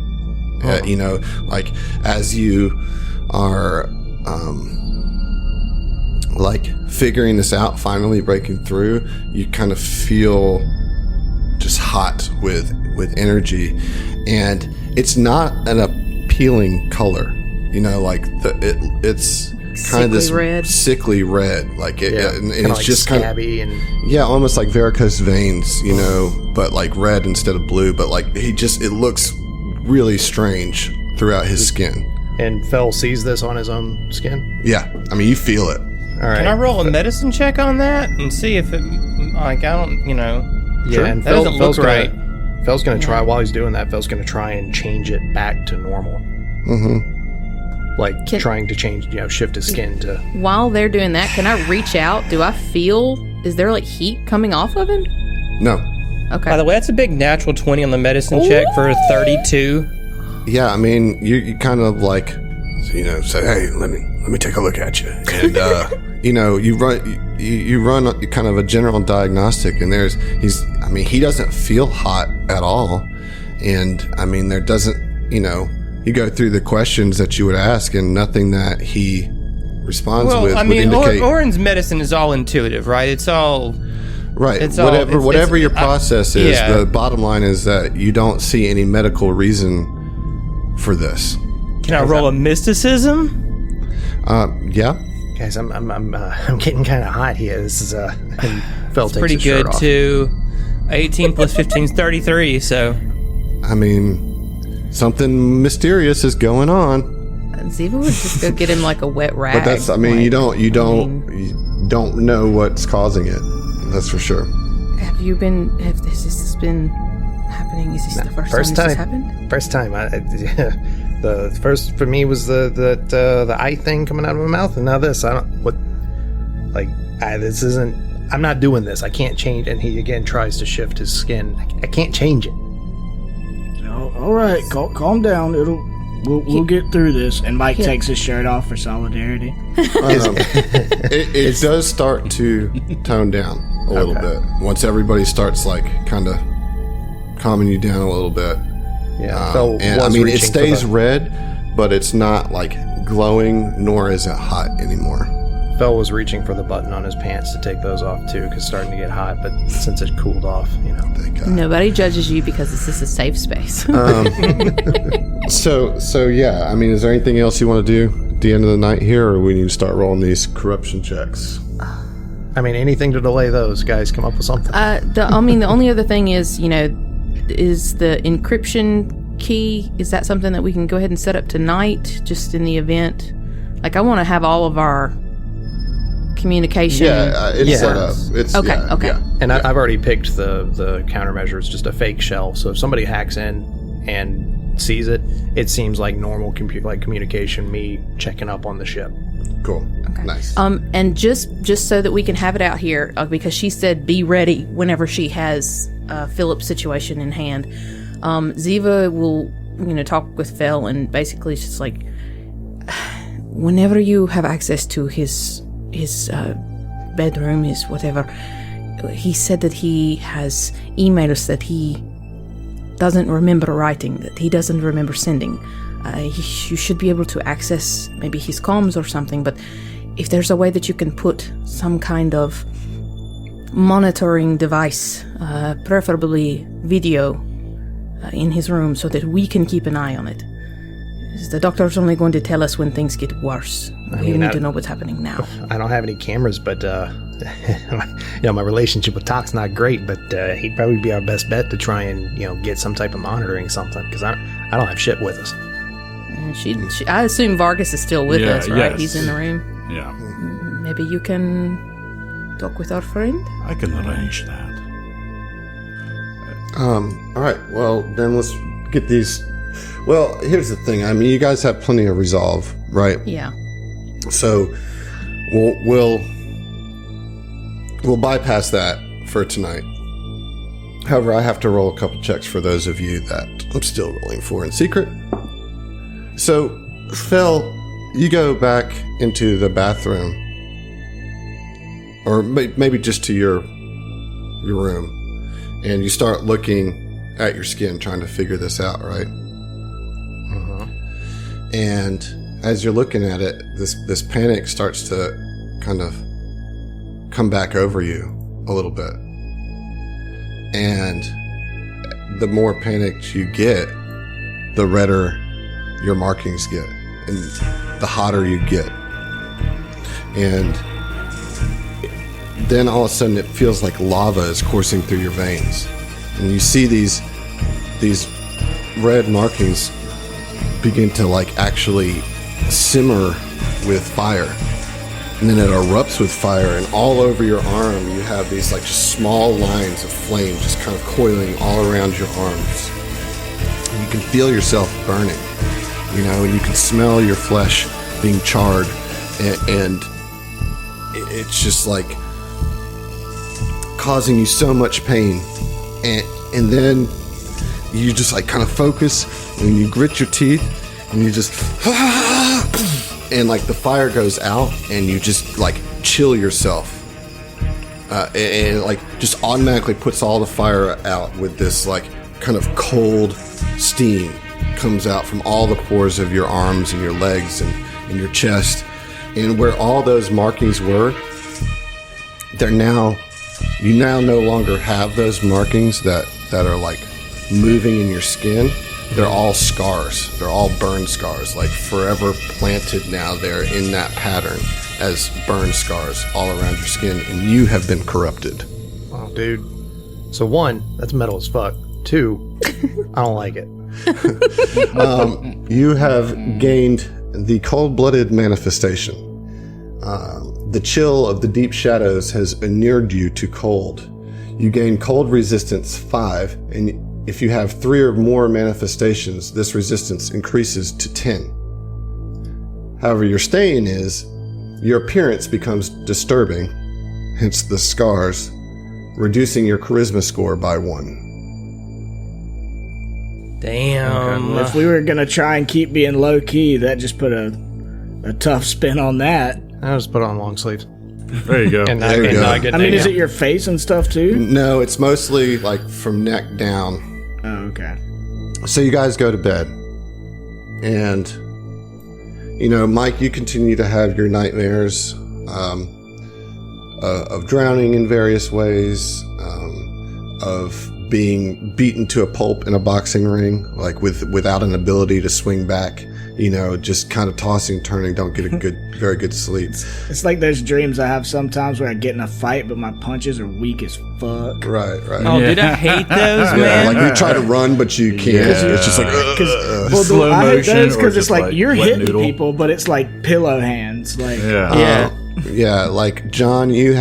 Like as you are like figuring this out, finally breaking through, you kind of feel just hot with energy, and it's not an appealing color. It's kind of this red. sickly red, like it, and Kinda it's like just kind of scabby and almost like varicose veins, but like red instead of blue. But like it looks really strange throughout his skin. and Fell sees this on his own skin. Yeah, I mean you feel it. All right. Can I roll a medicine check on that and see if it, like, I don't, Yeah, Sure. and That doesn't Fell's look gonna, right. Fell's going to try, while he's doing that, Fell's going to try and change it back to normal. Like trying to change, shift his skin to... While they're doing that, can I reach out? Do I feel? Is there like heat coming off of him? No. Okay. By the way, that's a big natural 20 on the medicine check for a 32. Yeah, I mean you kind of like, say, hey, let me take a look at you, and you run kind of a general diagnostic, and he doesn't feel hot at all, and I mean there doesn't, you go through the questions that you would ask, and nothing that he responds Well, with I would mean, indicate. Oren's medicine is all intuitive, right? It's all... Right. It's all- Whatever your process is, yeah. the bottom line is that you don't see any medical reason for this. Can I roll a mysticism? Yeah. Guys, I'm getting kind of hot here. This is and Fell takes Pretty his shirt good, off. too. 18 plus 15 is 33, so... I mean, something mysterious is going on. Ziva would just go get him like a wet rag. But that's, I mean, like, you don't know what's causing it. That's for sure. Has this been happening? Is this the first time this has happened? First time. The first for me was the eye thing coming out of my mouth, and now this. This isn't. I'm not doing this. I can't change. And he again tries to shift his skin. I can't change it. All right, calm down. We'll get through this. And Mike takes his shirt off for solidarity. It does start to tone down a little bit once everybody starts like kind of calming you down a little bit. Yeah, and I mean it stays red, but it's not like glowing, nor is it hot anymore. Phil was reaching for the button on his pants to take those off too, because it's starting to get hot. But since it cooled off, Thank God. Nobody judges you because this is a safe space. So yeah. I mean, is there anything else you want to do at the end of the night here, or we need to start rolling these corruption checks? I mean, anything to delay those guys. Come up with something. The only other thing is, is the encryption key. Is that something that we can go ahead and set up tonight, just in the event? Like, I want to have all of our communication. It's set up. It's okay. Yeah. And I've already picked the countermeasure. It's just a fake shell. So if somebody hacks in and sees it, it seems like normal communication. Me checking up on the ship. Cool. Okay. Nice. And just so that we can have it out here, because she said be ready whenever she has Philip's situation in hand. Ziva will, talk with Fel, and basically it's just like, whenever you have access to his bedroom, his whatever, he said that he has emails that he doesn't remember writing, that he doesn't remember sending. You should be able to access maybe his comms or something, but if there's a way that you can put some kind of monitoring device, preferably video, in his room so that we can keep an eye on it. The doctor's only going to tell us when things get worse. We need to know what's happening now. I don't have any cameras, but my relationship with Toc's not great, but he'd probably be our best bet to try and get some type of monitoring something, because I don't have shit with us. And I assume Vargas is still with us, right? Yes. He's in the room. Yeah. Maybe you can talk with our friend. I can arrange that. All right. Well, then let's get these. Well, here's the thing. I mean, you guys have plenty of resolve, right? Yeah. So we'll bypass that for tonight. However, I have to roll a couple checks for those of you that I'm still rolling for in secret. So, Phil, you go back into the bathroom, or maybe just to your room, and you start looking at your skin, trying to figure this out, right? And as you're looking at it, this panic starts to kind of come back over you a little bit. And the more panicked you get, the redder your markings get, and the hotter you get. And then all of a sudden it feels like lava is coursing through your veins. And you see these red markings begin to like actually simmer with fire, and then it erupts with fire, and all over your arm you have these like just small lines of flame just kind of coiling all around your arms, and you can feel yourself burning, and you can smell your flesh being charred, and it's just like causing you so much pain, and then you just like kind of focus, and you grit your teeth, and you just and like the fire goes out, and you just like chill yourself, and like just automatically puts all the fire out with this like kind of cold steam comes out from all the pores of your arms and your legs and your chest, and where all those markings were, you now no longer have those markings that are like moving in your skin. They're all scars. They're all burn scars, like forever planted now there in that pattern as burn scars all around your skin, and you have been corrupted. Oh, dude. So 1, that's metal as fuck. 2, I don't like it. You have gained the cold-blooded manifestation. The chill of the deep shadows has inured you to cold. You gain cold resistance 5, and If you have 3 or more manifestations, this resistance increases to 10. However, your staying is, your appearance becomes disturbing, hence the scars, reducing your charisma score by 1. Damn. Well, if we were gonna try and keep being low key, that just put a tough spin on that. I just put on long sleeves. There you go. And There you go. not get I mean, that, is it your face and stuff too? No, it's mostly like from neck down. Oh, okay. So you guys go to bed. And, Mike, you continue to have your nightmares of drowning in various ways, of being beaten to a pulp in a boxing ring, like without an ability to swing back, just kind of tossing, turning, don't get a very good sleep. It's like those dreams I have sometimes where I get in a fight, but my punches are weak as fuck. Right. Oh, dude, I hate those, Yeah, man. like you try to run, but you can't. Yeah. It's just like, Slow I hate motion those or because it's just like like you're wet hitting noodle. people, but it's like pillow hands. Like, Yeah. Yeah, like John, you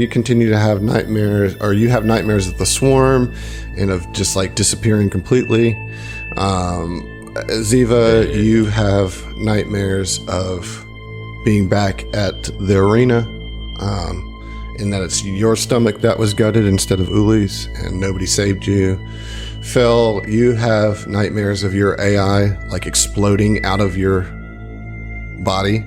continue to have nightmares, or you have nightmares of the swarm and of just like disappearing completely. Ziva, you have nightmares of being back at the arena, and that it's your stomach that was gutted instead of Uli's, and nobody saved you. Phil, you have nightmares of your AI like exploding out of your body.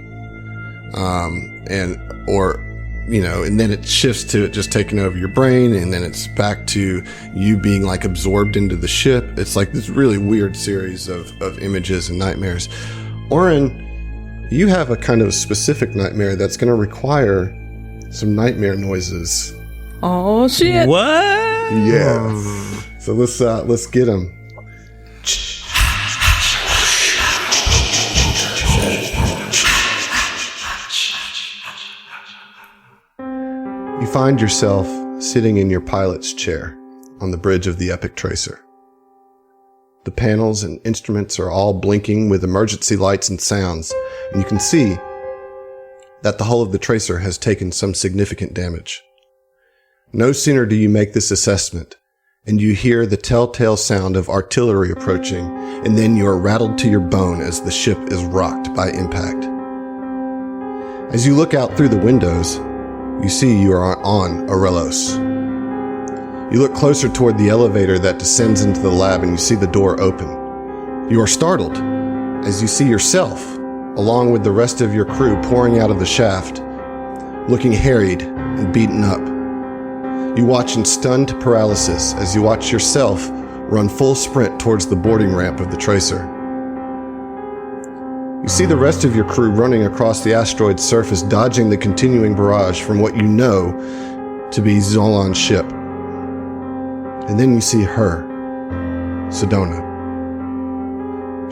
And then it shifts to it just taking over your brain, and then it's back to you being like absorbed into the ship. It's like this really weird series of images and nightmares. Oren, you have a kind of specific nightmare that's going to require some nightmare noises. Oh shit! What? Yes. So let's get them. You find yourself sitting in your pilot's chair on the bridge of the Epic Tracer. The panels and instruments are all blinking with emergency lights and sounds, and you can see that the hull of the Tracer has taken some significant damage. No sooner do you make this assessment, and you hear the telltale sound of artillery approaching, and then you are rattled to your bone as the ship is rocked by impact. As you look out through the windows, you see you are on Aurelos. You look closer toward the elevator that descends into the lab, and you see the door open. You are startled as you see yourself, along with the rest of your crew, pouring out of the shaft, looking harried and beaten up. You watch in stunned paralysis as you watch yourself run full sprint towards the boarding ramp of the Tracer. You see the rest of your crew running across the asteroid's surface, dodging the continuing barrage from what you know to be Zolan's ship. And then you see her, Sedona.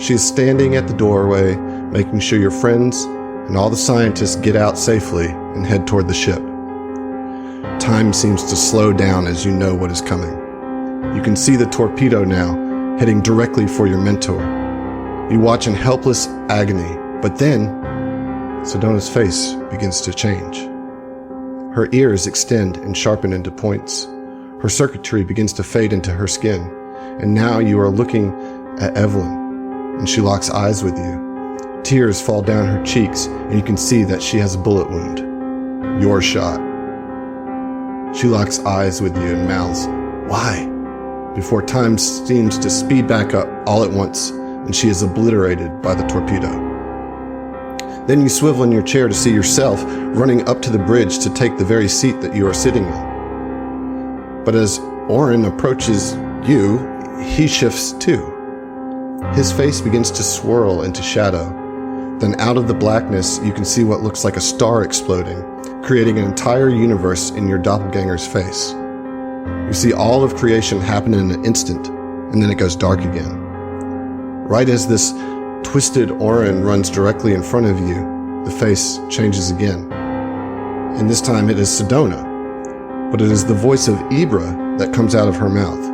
She is standing at the doorway, making sure your friends and all the scientists get out safely and head toward the ship. Time seems to slow down as you know what is coming. You can see the torpedo now, heading directly for your mentor. You watch in helpless agony, but then Sedona's face begins to change. Her ears extend and sharpen into points. Her circuitry begins to fade into her skin, and now you are looking at Evelyn, and she locks eyes with you. Tears fall down her cheeks, and you can see that she has a bullet wound. Your shot. She locks eyes with you and mouths, "Why?" before time seems to speed back up all at once, and she is obliterated by the torpedo. Then you swivel in your chair to see yourself running up to the bridge to take the very seat that you are sitting in. But as Oren approaches you, he shifts too. His face begins to swirl into shadow. Then out of the blackness, you can see what looks like a star exploding, creating an entire universe in your doppelganger's face. You see all of creation happen in an instant, and then it goes dark again. Right as this twisted Oren runs directly in front of you, the face changes again. And this time it is Sedona, but it is the voice of Ibra that comes out of her mouth.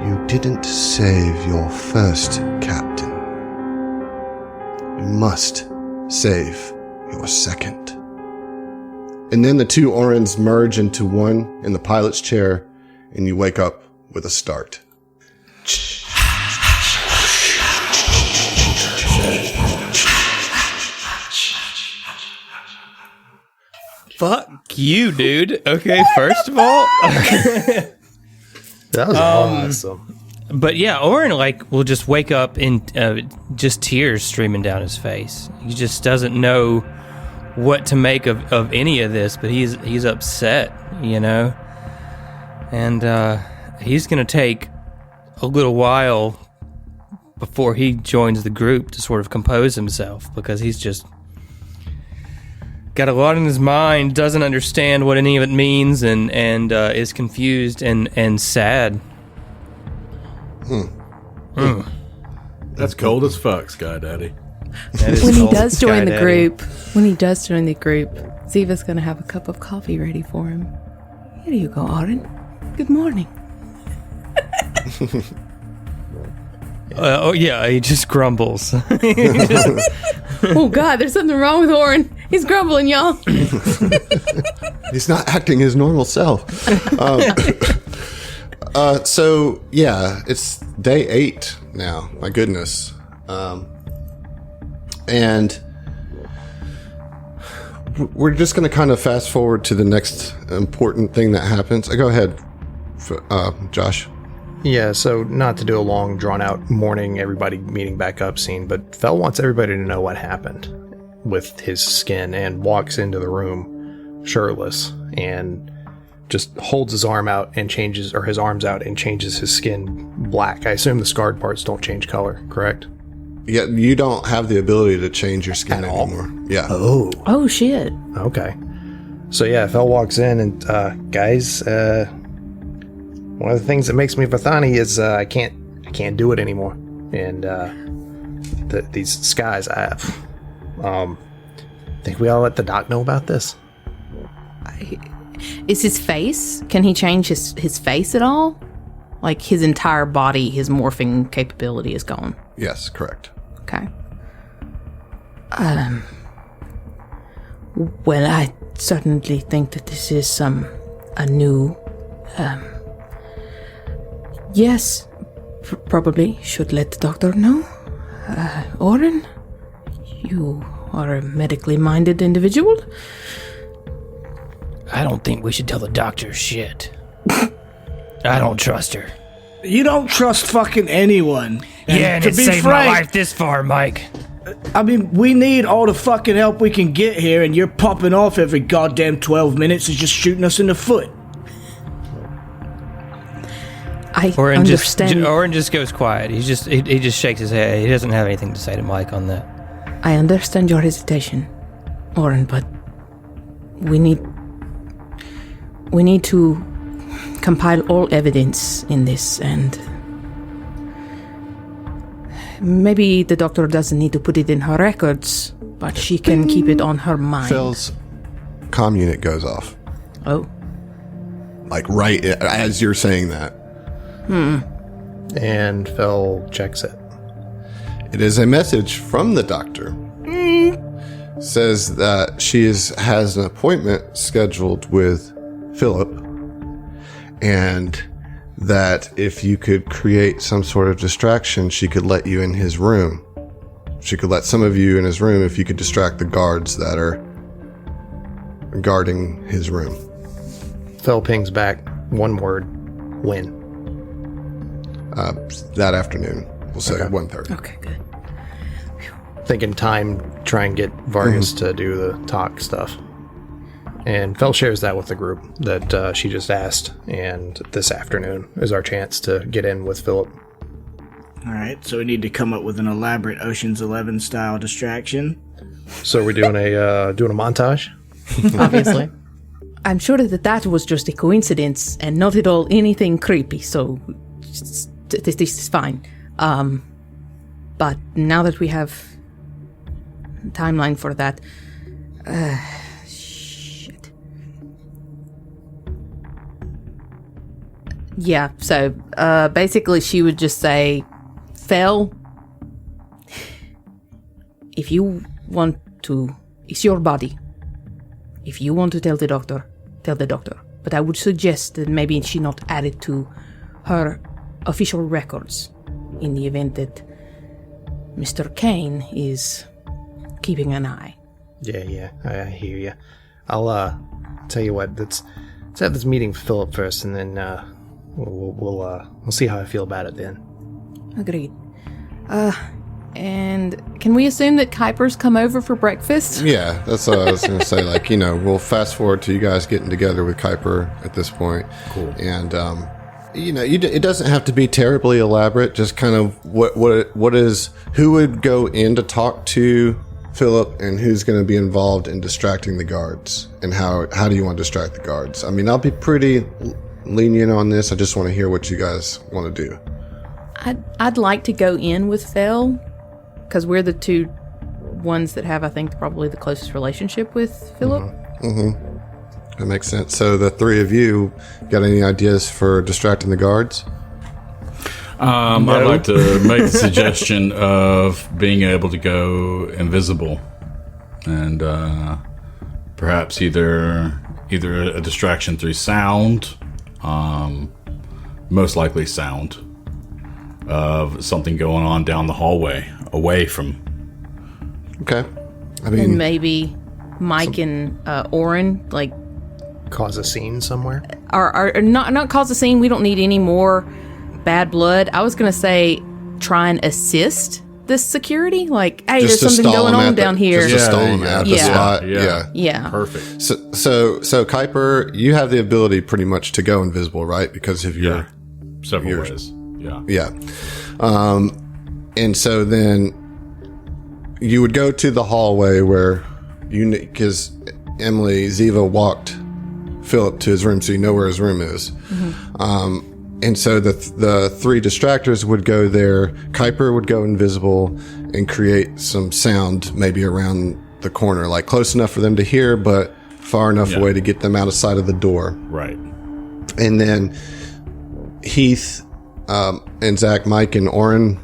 "You didn't save your first captain. You must save your second." And then the two Orens merge into one in the pilot's chair, and you wake up with a start. Fuck you, dude. Okay, first of all. That was awesome. But yeah, Oren will just wake up in just tears streaming down his face. He just doesn't know what to make of any of this, but he's upset, and he's gonna take a little while before he joins the group to sort of compose himself, because he's just got a lot in his mind, doesn't understand what any of it means, and is confused and sad. That's cold as fuck, Sky Daddy. When he does join the group, Ziva's going to have a cup of coffee ready for him. Here you go, Oren. Good morning. He just grumbles. Oh, God, there's something wrong with Oren. He's grumbling, y'all. He's not acting his normal self. So, yeah, it's day 8 now. My goodness. And we're just going to kind of fast forward to the next important thing that happens. Go ahead, Josh. Yeah, so not to do a long, drawn-out morning, everybody meeting back up scene, but Fel wants everybody to know what happened with his skin and walks into the room shirtless and just holds his arm out and changes, or his arms out and changes his skin black. I assume the scarred parts don't change color, correct? Yeah, you don't have the ability to change your skin anymore. Yeah. Oh, shit. Okay. So yeah, Fel walks in and, guys, one of the things that makes me Vathani is I can't do it anymore. And these skies, I think we all let the doc know about this. Is his face? Can he change his face at all? Like his entire body, his morphing capability is gone. Yes, correct. Okay. Well, I certainly think that this is a new. Yes, probably should let the doctor know. Oren, you are a medically minded individual. I don't think we should tell the doctor shit. I don't trust her. You don't trust fucking anyone. And it saved my life this far, Mike. I mean, we need all the fucking help we can get here, and you're popping off every goddamn 12 minutes and just shooting us in the foot. I understand. Oren just goes quiet. He just shakes his head. He doesn't have anything to say to Mike on that. I understand your hesitation, Oren, but we need to compile all evidence in this, and maybe the doctor doesn't need to put it in her records, but she can keep it on her mind. Phil's comm unit goes off. Oh. Like right as you're saying that. And Fel checks it. It is a message from the doctor. Says that she has an appointment scheduled with Philip, and that if you could create some sort of distraction, she could let you in his room. She could let some of you in his room if you could distract the guards that are guarding his room. Fel pings back one word: when. That afternoon, we'll say 1:30. Okay, good. Thinking time, try and get Vargas to do the talk stuff. And Fel shares that with the group that she just asked, and this afternoon is our chance to get in with Philip. Alright, so we need to come up with an elaborate Ocean's 11 style distraction. So we're doing a montage? Obviously. I'm sure that was just a coincidence and not at all anything creepy, so this is fine. But now that we have a timeline for that, shit. Yeah, so basically she would just say, Fel, if you want to, it's your body. If you want to tell the doctor, tell the doctor. But I would suggest that maybe she not add it to her official records in the event that Mr. Kane is keeping an eye. Yeah, I hear you. I'll tell you what. Let's have this meeting with Philip first, and then we'll see how I feel about it then. Agreed. And can we assume that Kuiper's come over for breakfast? Yeah, that's what I was going to say. Like, we'll fast forward to you guys getting together with Kuiper at this point. Cool. And, it doesn't have to be terribly elaborate. Just kind of who would go in to talk to Philip and who's going to be involved in distracting the guards, and how do you want to distract the guards? I mean, I'll be pretty lenient on this. I just want to hear what you guys want to do. I'd like to go in with Fel, because we're the two ones that have, I think, probably the closest relationship with Philip. That makes sense. So the three of you got any ideas for distracting the guards? I'd like to make the suggestion of being able to go invisible, and perhaps either a distraction through sound, most likely sound, of something going on down the hallway away from. Okay. I mean, And maybe Mike and Oren, like, Cause a scene somewhere? are not cause a scene. We don't need any more bad blood. I was going to say try and assist this security. Like, hey, just there's something going on down here. Just to stall them at the spot. Yeah. Perfect. So Kuiper, you have the ability pretty much to go invisible, right? Because of your... Several ways. Yeah. And so then you would go to the hallway where because Ziva walked Philip to his room, so you know where his room is. And so the three distractors would go there. Kuiper would go invisible and create some sound maybe around the corner, like close enough for them to hear, but far enough away to get them out of sight of the door. Right. And then Heath and Zach, Mike, and Oren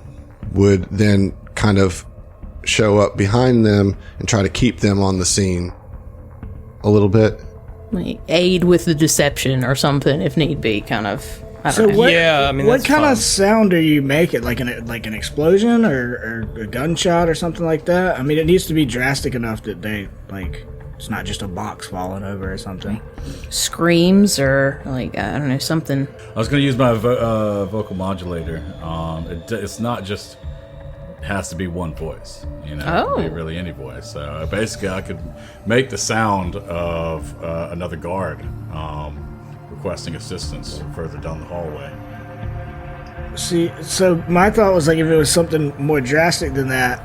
would then kind of show up behind them and try to keep them on the scene a little bit. Like, aid with the deception or something if need be, kind of. I don't know. What kind of sound are you making? Like an explosion or a gunshot or something like that? I mean, it needs to be drastic enough that they, like, it's not just a box falling over or something. Screams or, like, I don't know, something. I was going to use my vocal modulator. It's not just has to be one voice. It could be really any voice. So basically, I could make the sound of another guard requesting assistance further down the hallway. See, so my thought was, like, if it was something more drastic than that,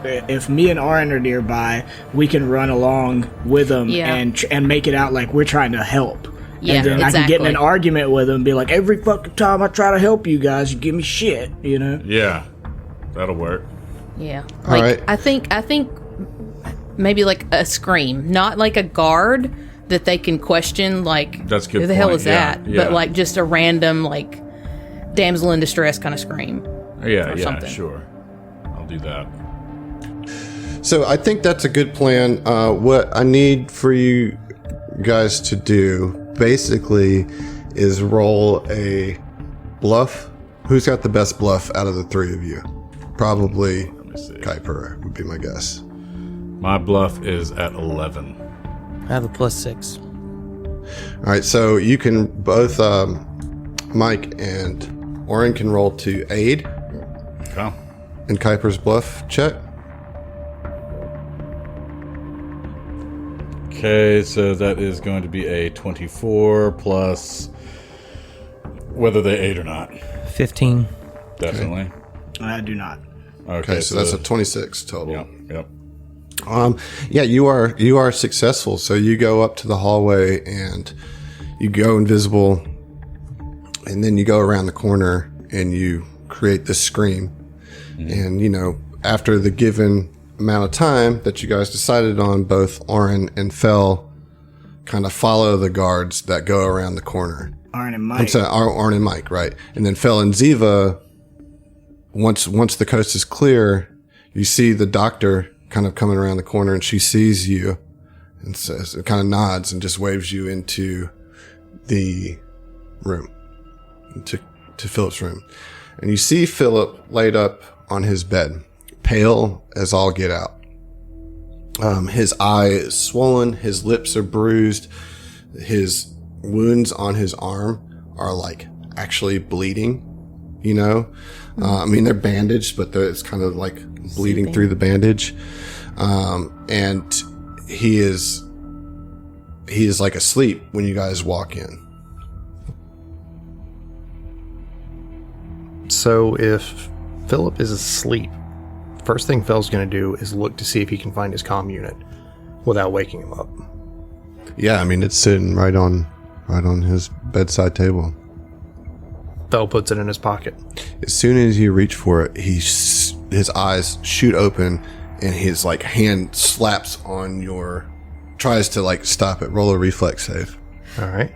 if me and Oren are nearby, we can run along with them and make it out like we're trying to help. Yeah, and then exactly. I can get in an argument with them and be like, every fucking time I try to help you guys, you give me shit, Yeah, that'll work. Yeah. All Like, right. I think maybe like a scream, not like a guard that they can question, like, That's a good who the hell point. is Yeah, that? yeah. But like just a random, like, damsel in distress kind of scream. Yeah, something. sure. I'll do that. So I think that's a good plan. What I need for you guys to do basically is roll a bluff. Who's got the best bluff out of the three of you? Probably Kuiper would be my guess. My bluff is at 11. I have a +6. All right, so you can both, Mike and Oren can roll to aid Okay. in Kuiper's bluff check. Okay, so that is going to be a 24 plus whether they aid or not. 15. Definitely. I do not. Okay, so that's a 26 total. Yep. Yeah, you are successful. So you go up to the hallway and you go invisible, and then you go around the corner and you create this scream. And after the given amount of time that you guys decided on, both Oren and Fel kind of follow the guards that go around the corner. Oren and Mike. I'm sorry, Oren and Mike, right? And then Fel and Ziva, once the coast is clear, you see the doctor kind of coming around the corner, and she sees you and says, it kind of nods and just waves you into the room, into to Philip's room. And you see Philip laid up on his bed, pale as all get out. His eye is swollen. His lips are bruised. His wounds on his arm are like actually bleeding, you know? I mean, they're bandaged, but it's kind of like bleeding through the bandage. And he is like asleep when you guys walk in. So if Philip is asleep, first thing Phil's going to do is look to see if he can find his comm unit without waking him up. Yeah, I mean, it's sitting right on his bedside table. Phil puts it in his pocket. As soon as you reach for it, his eyes shoot open, and his like hand slaps on tries to like stop it. Roll a reflex save. All right.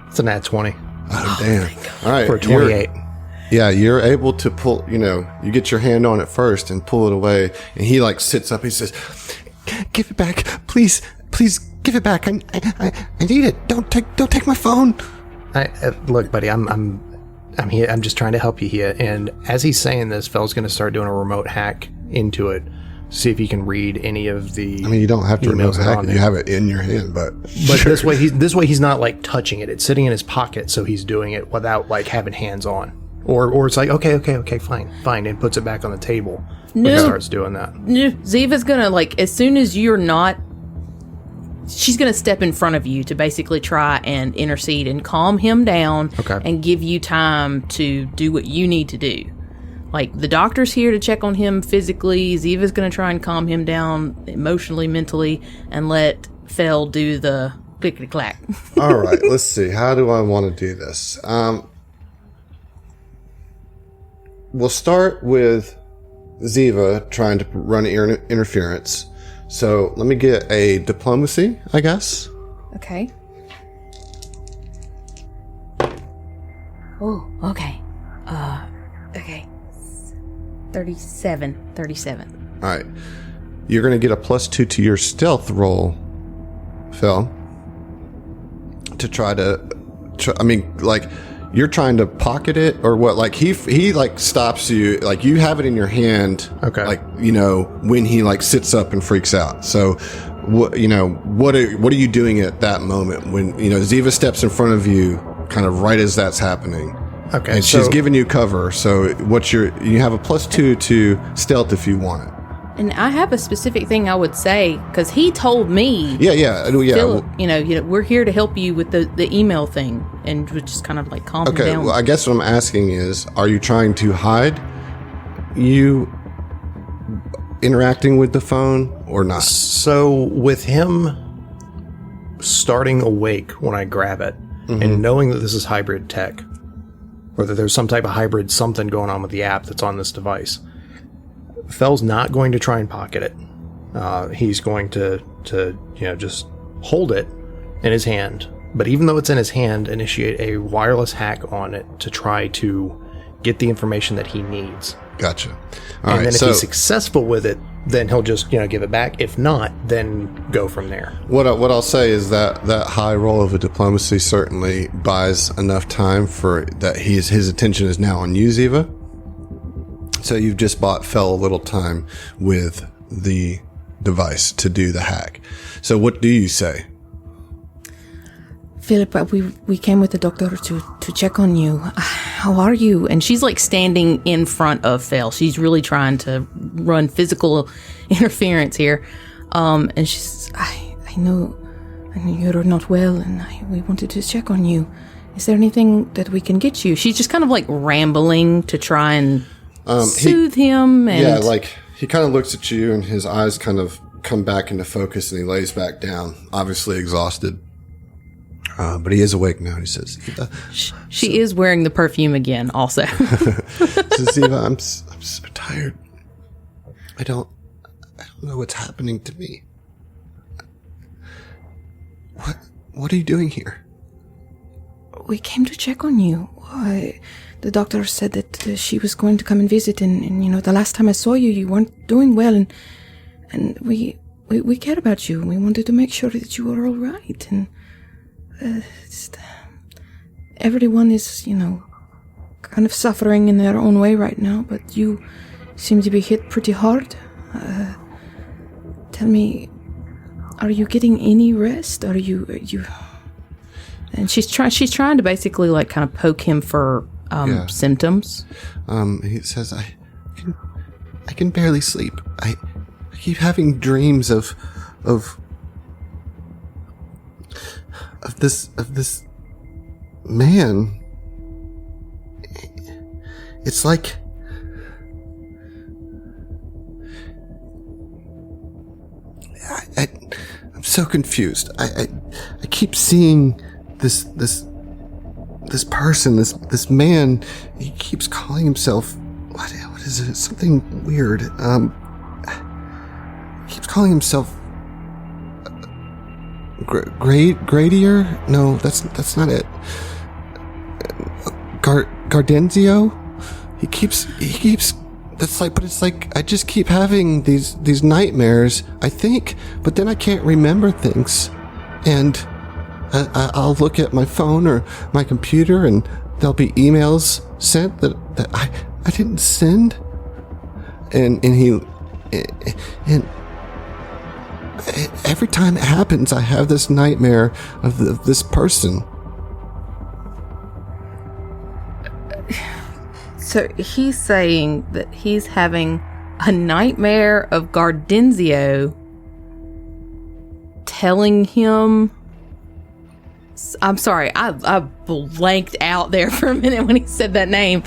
It's an nat 20. Oh damn! All right, For a 28. You're able to pull. You get your hand on it first and pull it away, and he like sits up. He says, "Give it back, please, please, give it back. I need it. Don't take my phone." Look, buddy, I'm here. I'm just trying to help you here. And as he's saying this, Phil's going to start doing a remote hack into it, see if he can read any of the. I mean, you don't have to remote emails that are hack on it. there. You have it in your hand, but sure. this way he's not like touching it. It's sitting in his pocket, so he's doing it without like having hands on. Or it's like okay, fine, and puts it back on the table. No. When he starts doing that. No, Ziva's gonna, like, as soon as you're not, she's gonna step in front of you to basically try and intercede and calm him down. Okay. And give you time to do what you need to do. Like, the doctor's here to check on him physically. Ziva's gonna try and calm him down emotionally, mentally, and let Fel do the clickety-clack. all right. Let's see. How do I want to do this? We'll start with Ziva trying to run interference. So let me get a diplomacy, I guess. Okay. Oh, okay. Okay. 37. All right. You're going to get a +2 to your stealth roll, Phil. To try to... you're trying to pocket it or what? Like he like stops you, like you have it in your hand. Okay. Like, when he like sits up and freaks out. So what are you doing at that moment when, Ziva steps in front of you kind of right as that's happening? Okay. And she's giving you cover. So you have a +2 to stealth if you want it. And I have a specific thing I would say, because he told me, Yeah. Philip, we're here to help you with the email thing, and would just kind of like calm him Okay, down. well, I guess what I'm asking is, are you trying to hide you interacting with the phone or not? So with him starting awake when I grab it, and knowing that this is hybrid tech, or that there's some type of hybrid something going on with the app that's on this device, Fel's not going to try and pocket it. He's going to just hold it in his hand. But even though it's in his hand, initiate a wireless hack on it to try to get the information that he needs. Gotcha. And then if he's successful with it, then he'll just give it back. If not, then go from there. What I'll say is that high roll of a diplomacy certainly buys enough time for that. His attention is now on you, Ziva. So you've just bought Fel a little time with the device to do the hack. So what do you say? Philip, we came with the doctor to check on you. How are you? And she's like standing in front of Fel. She's really trying to run physical interference here. And she's, I know you're not well, and we wanted to check on you. Is there anything that we can get you? She's just kind of like rambling to try and soothe him. And Yeah, like he kind of looks at you and his eyes kind of come back into focus and he lays back down, obviously exhausted. But he is awake now. He says, she is wearing the perfume again also. says, Ziva, I'm so tired. I don't know what's happening to me. What are you doing here? We came to check on you. The doctor said that she was going to come and visit, and the last time I saw you, you weren't doing well, and we cared about you. We wanted to make sure that you were all right, and everyone is, kind of suffering in their own way right now, but you seem to be hit pretty hard. Tell me, are you getting any rest? Are you? And she's trying to basically like kind of poke him for symptoms. He says, I can barely sleep. I keep having dreams of this man. It's like I'm so confused. I keep seeing this person, this man. He keeps calling himself what is it? Something weird. He keeps calling himself Gradier? No, that's not it. Gardenzio? He keeps but it's like I just keep having these nightmares, I think, but then I can't remember things. And I'll look at my phone or my computer and there'll be emails sent that I didn't send. And every time it happens, I have this nightmare of this person. So he's saying that he's having a nightmare of Gardenzio telling him... I'm sorry, I blanked out there for a minute when he said that name.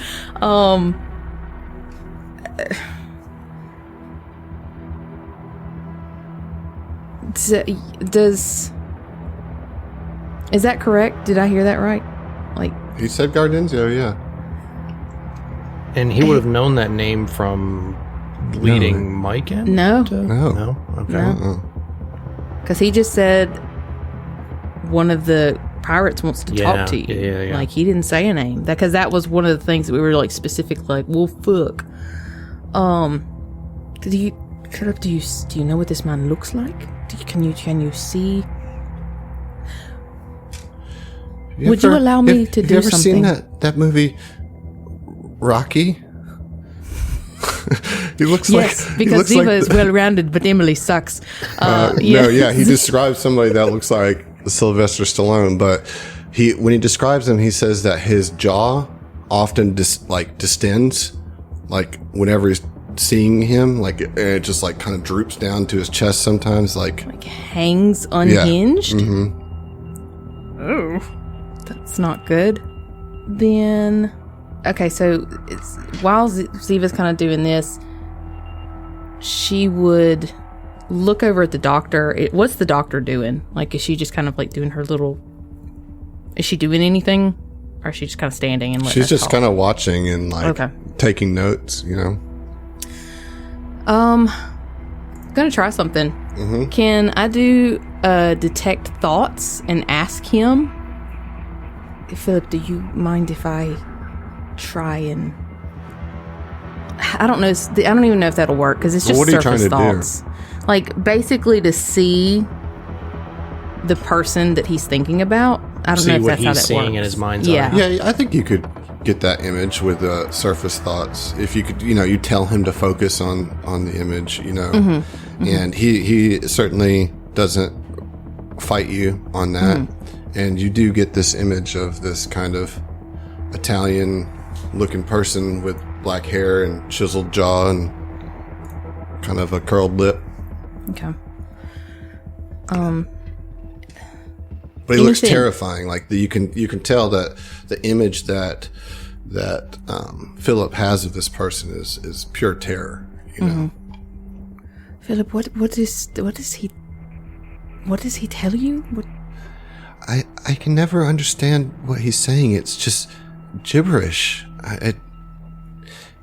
Is that correct? Did I hear that right? He said Gardenzio, yeah. And he would have known that name from leading Mike in? No. No? Okay. No. Because he just said one of the pirates wants to talk to you. Yeah. Like, he didn't say a name. Because that was one of the things that we were, like, specific, like, well, fuck. Philip, do you know what this man looks like? Can you see? Would you allow me to do something? Have you ever seen that movie Rocky? He looks yes, because Ziva is well-rounded, but Emily sucks. He describes somebody that looks like Sylvester Stallone, but when he describes him, he says that his jaw often distends, like whenever he's seeing him, like it just like kind of droops down to his chest sometimes, like hangs unhinged. Yeah. Mm-hmm. Oh, that's not good. Then, okay, so while Ziva's kind of doing this, she would look over at the doctor. What's the doctor doing? Like, is she just kind of like doing her little... Is she doing anything? Or is she just kind of standing and letting She's just kind of watching and like taking notes, Gonna try something. Mm-hmm. Can I do detect thoughts and ask him? Philip, do you mind if I try and... I don't know. I don't even know if that'll work because it's just surface thoughts. Like, basically to see the person that he's thinking about. I don't know if that's how that works. See what he's seeing in his mind's eye. Yeah, I think you could get that image with surface thoughts. If you could, you tell him to focus on the image, Mm-hmm. And he certainly doesn't fight you on that. Mm-hmm. And you do get this image of this kind of Italian-looking person with black hair and chiseled jaw and kind of a curled lip. Okay. But he looks terrifying. Like you can tell that the image that Philip has of this person is pure terror. Mm-hmm. Philip, what does he tell you? What? I can never understand what he's saying. It's just gibberish.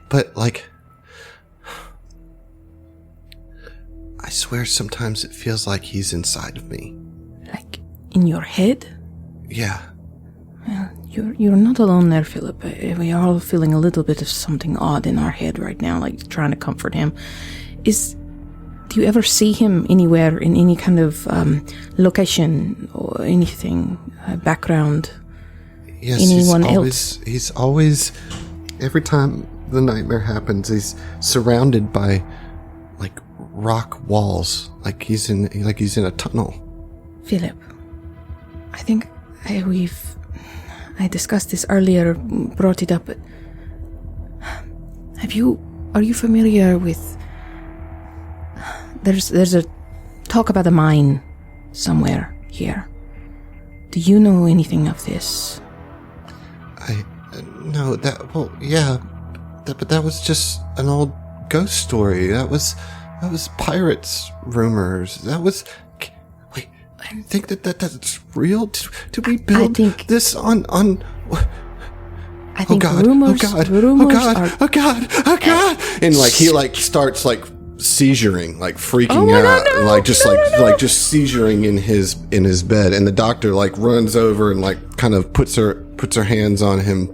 But like, I swear sometimes it feels like he's inside of me. Like in your head? Yeah. Well, you're not alone there, Philip. We are all feeling a little bit of something odd in our head right now, like trying to comfort him. Do you ever see him anywhere in any kind of location or anything, background? Yes, anyone else. He's always, every time the nightmare happens, he's surrounded by like rock walls, like he's in a tunnel. Philip, I think I discussed this earlier, brought it up, but are you familiar with, there's a talk about a mine somewhere here. Do you know anything of this? No, but that was just an old ghost story. That was pirates rumors. That was, wait, I think that's real. Did we build this on? I think rumors are... Oh God. And like he like starts like seizuring, like freaking out, no, like just just seizuring in his bed, and the doctor like runs over and like kind of puts her hands on him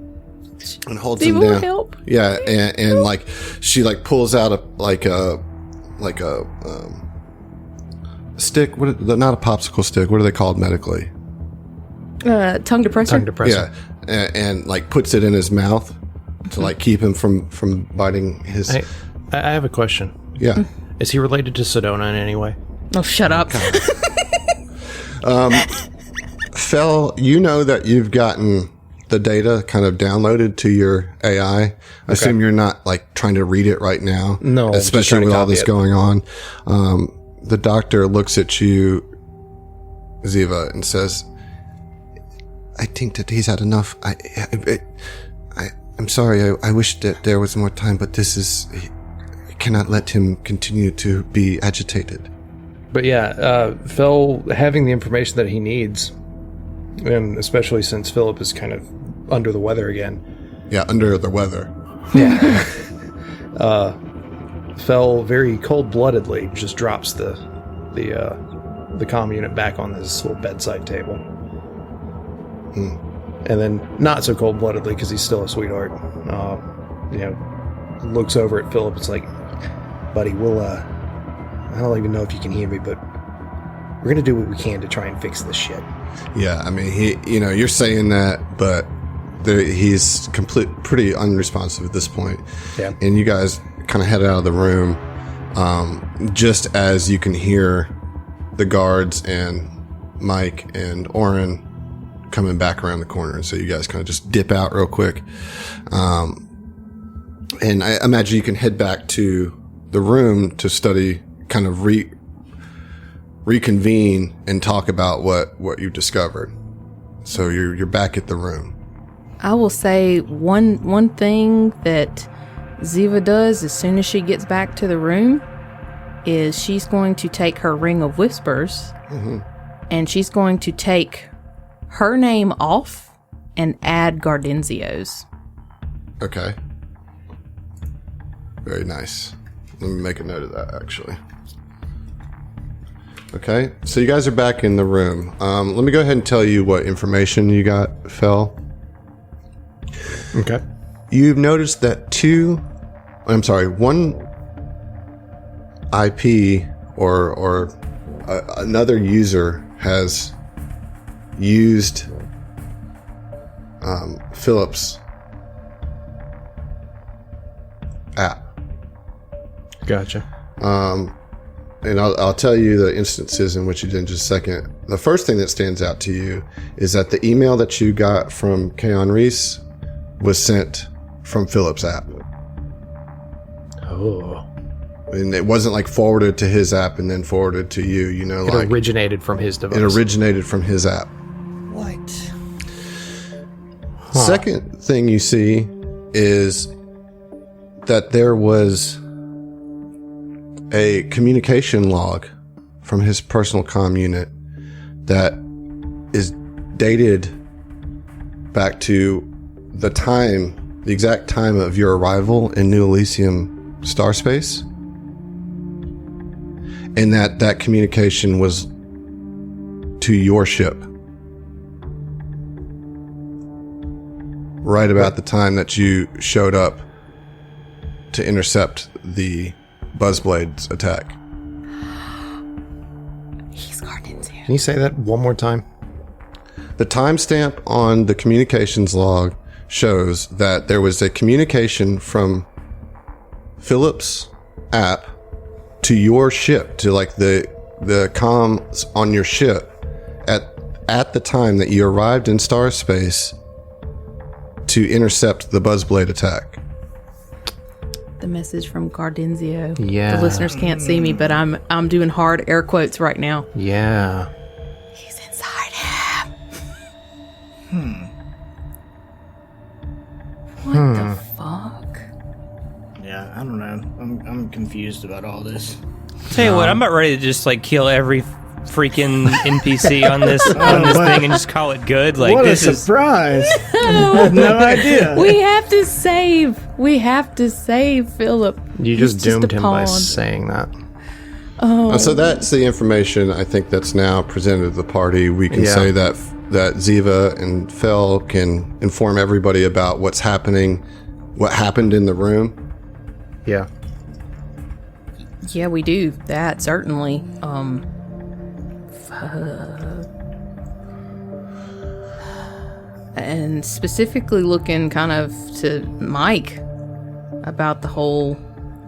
and holds him down. Help. Yeah, and like she like pulls out a stick. Not a popsicle stick. What are they called medically? Tongue depressor. Yeah, and like puts it in his mouth to like keep him from biting his. I have a question. Yeah. Is he related to Sedona in any way? Oh, shut up. Fel, you know that you've gotten the data kind of downloaded to your AI. I assume you're not like trying to read it right now. No, especially with all this going on. The doctor looks at you, Ziva, and says, I think that he's had enough. I'm sorry. I wish that there was more time, but I cannot let him continue to be agitated. But yeah, Phil having the information that he needs, and especially since Philip is kind of under the weather again. Yeah, under the weather. Yeah. Phil very cold-bloodedly just drops the comm unit back on this little bedside table. And then not so cold-bloodedly because he's still a sweetheart. Looks over at Philip. It's like, buddy, we'll I don't even know if you can hear me, but we're gonna do what we can to try and fix this shit. Yeah, I mean, you're saying that, but he's pretty unresponsive at this point. Yeah. And you guys kind of head out of the room, just as you can hear the guards and Mike and Oren coming back around the corner. So you guys kind of just dip out real quick. And I imagine you can head back to the room to study, kind of reconvene and talk about what you discovered. So you're back at the room. I will say one thing that Ziva does as soon as she gets back to the room is she's going to take her Ring of Whispers and she's going to take her name off and add Gardenzio's. Okay. Very nice. Let me make a note of that, actually. Okay, so you guys are back in the room. Let me go ahead and tell you what information you got, Fel. Okay. You've noticed that one IP or another user has used Philip's app. Gotcha. And I'll tell you the instances in which you did in just a second. The first thing that stands out to you is that the email that you got from Keon Reese was sent from Philip's app. Oh. And it wasn't like forwarded to his app and then forwarded to you, It originated from his device. It originated from his app. What? Huh. Second thing you see is that there was a communication log from his personal comm unit that is dated back to the exact time of your arrival in New Elysium star space. And that communication was to your ship. Right about the time that you showed up to intercept the Buzzblade's attack. He's Gardenzio. Can you say that one more time? The timestamp on the communications log shows that there was a communication from Philip's app to your ship, to like the comms on your ship at the time that you arrived in star space to intercept the Buzzblade attack. The message from Gardenzio. Yeah. The listeners can't see me, but I'm doing hard air quotes right now. Yeah. He's inside him. What the fuck? Yeah, I don't know. I'm confused about all this. Tell you what, I'm about ready to just like kill every freaking NPC on this thing and just call it good. Like, What this a is surprise! I had no idea. We have to save. We have to save Philip. You He's just doomed a him by pawn. saying that. So that's the information I think that's now presented to the party. We can Yeah. say that Ziva and Fel can inform everybody about what's happening, what happened in the room. Yeah. Yeah, we do that certainly. And specifically looking kind of to Mike about the whole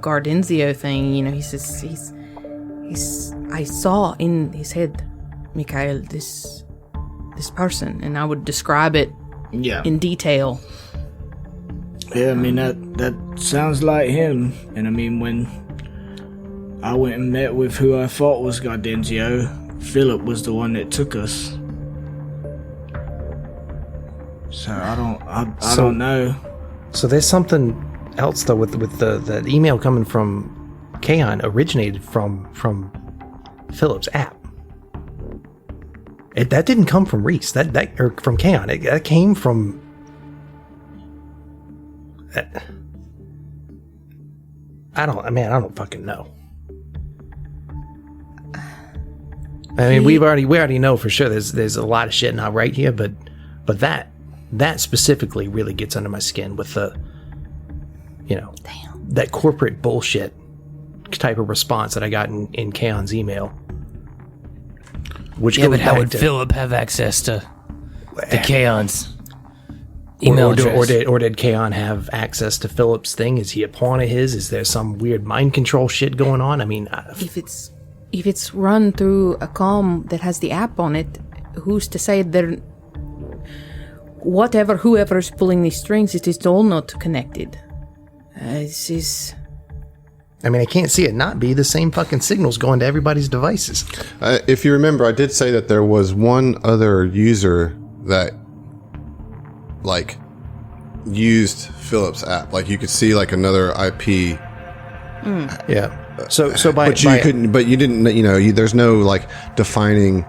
Gardenzio thing. You know, he says he's. I saw in his head, Mikhail, this person, and I would describe it Yeah. in detail. Yeah, I mean, that sounds like him. And I mean, when I went and met with who I thought was Gardenzio, Philip was the one that took us. So I don't know. So there's something else though with the email coming from Kaon originated from Philip's app. That didn't come from Reese. That or from Kaon. That came from. I don't fucking know. I mean, we already know for sure. There's a lot of shit not right here, but that specifically really gets under my skin with the, that corporate bullshit type of response that I got in Kaon's email. Which yeah, goes but how back would to, Philip have access to the Kaon's email address? or did Kaon have access to Philip's thing? Is he a pawn of his? Is there some weird mind control shit going on? I mean, If it's run through a comm that has the app on it, who's to say they're whoever's pulling these strings, it is all not connected. I can't see it not be the same fucking signals going to everybody's devices. If you remember, I did say that there was one other user that, like, used Philip's app. Like, you could see, like, another IP. Yeah. So But you didn't, there's no, like, defining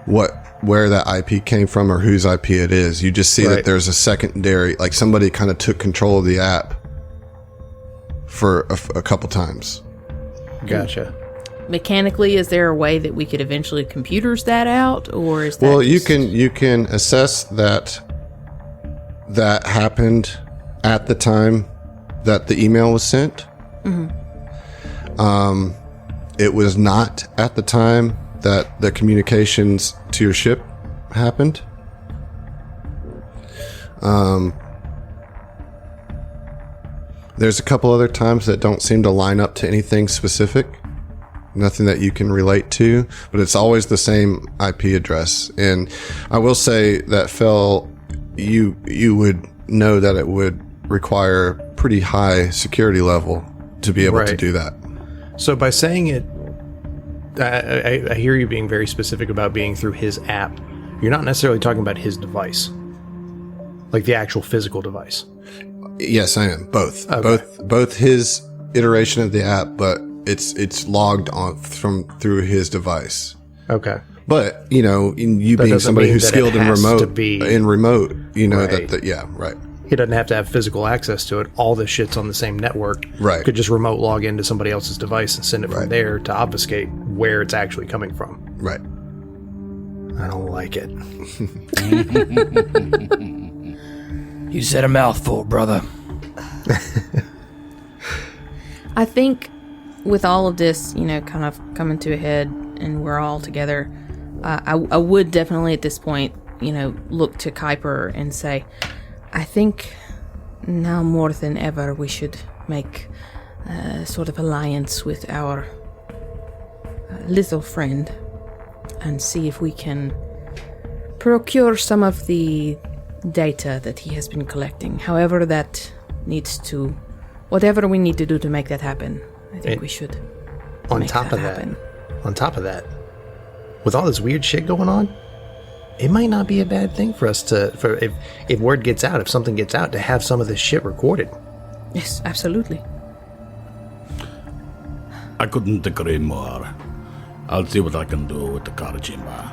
where that IP came from or whose IP it is. You just see Right. that there's a secondary, like, somebody kind of took control of the app for a couple times. Gotcha. Mechanically, is there a way that we could eventually computers that out, or is that Well, you Mm-hmm. can assess that happened at the time that the email was sent. It was not at the time that the communications to your ship happened. There's a couple other times that don't seem to line up to anything specific. Nothing that you can relate to, but it's always the same IP address. And I will say that Fel, you would know that it would require pretty high security level to be able to Right. do that. So by saying it, I hear you being very specific about being through his app. You're not necessarily talking about his device, like the actual physical device. Yes, I am. Both. Okay. Both his iteration of the app, but it's logged on through his device. Okay. But, you That being doesn't somebody mean who's that it skilled in has to remote, be- Right. yeah, right. He doesn't have to have physical access to it. All this shit's on the same network. Right. Could just remote log into somebody else's device and send it from Right. there to obfuscate where it's actually coming from. Right. I don't like it. You said a mouthful, brother. I think with all of this, kind of coming to a head and we're all together, I would definitely at this point, look to Kuiper and say, I think now more than ever we should make a sort of alliance with our little friend and see if we can procure some of the data that he has been collecting. However that needs to, whatever we need to do to make that happen, I think we should On make top that of happen. that, with all this weird shit going on, it might not be a bad thing for us if word gets out, if something gets out, to have some of this shit recorded. Yes, absolutely. I couldn't agree more. I'll see what I can do with the Karajima.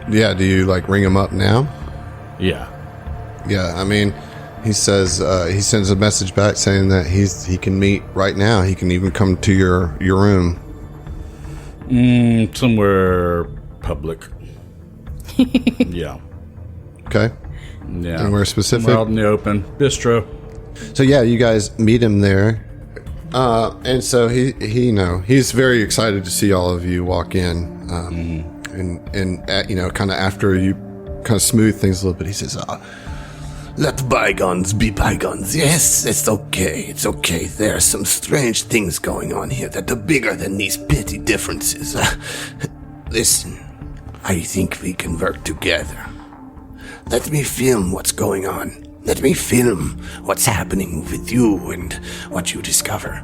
Yeah, do you ring him up now? Yeah. Yeah, I mean, he says he sends a message back saying that he can meet right now. He can even come to your room. Somewhere public. Yeah. Okay. Yeah. Anywhere specific? Somewhere out in the open. Bistro. So yeah, you guys meet him there, and so he's very excited to see all of you walk in, and kind of after you kind of smooth things a little bit, he says, Let bygones be bygones. Yes, it's okay. It's okay. There are some strange things going on here that are bigger than these petty differences. Listen, I think we can work together. Let me film what's going on. Let me film what's happening with you and what you discover.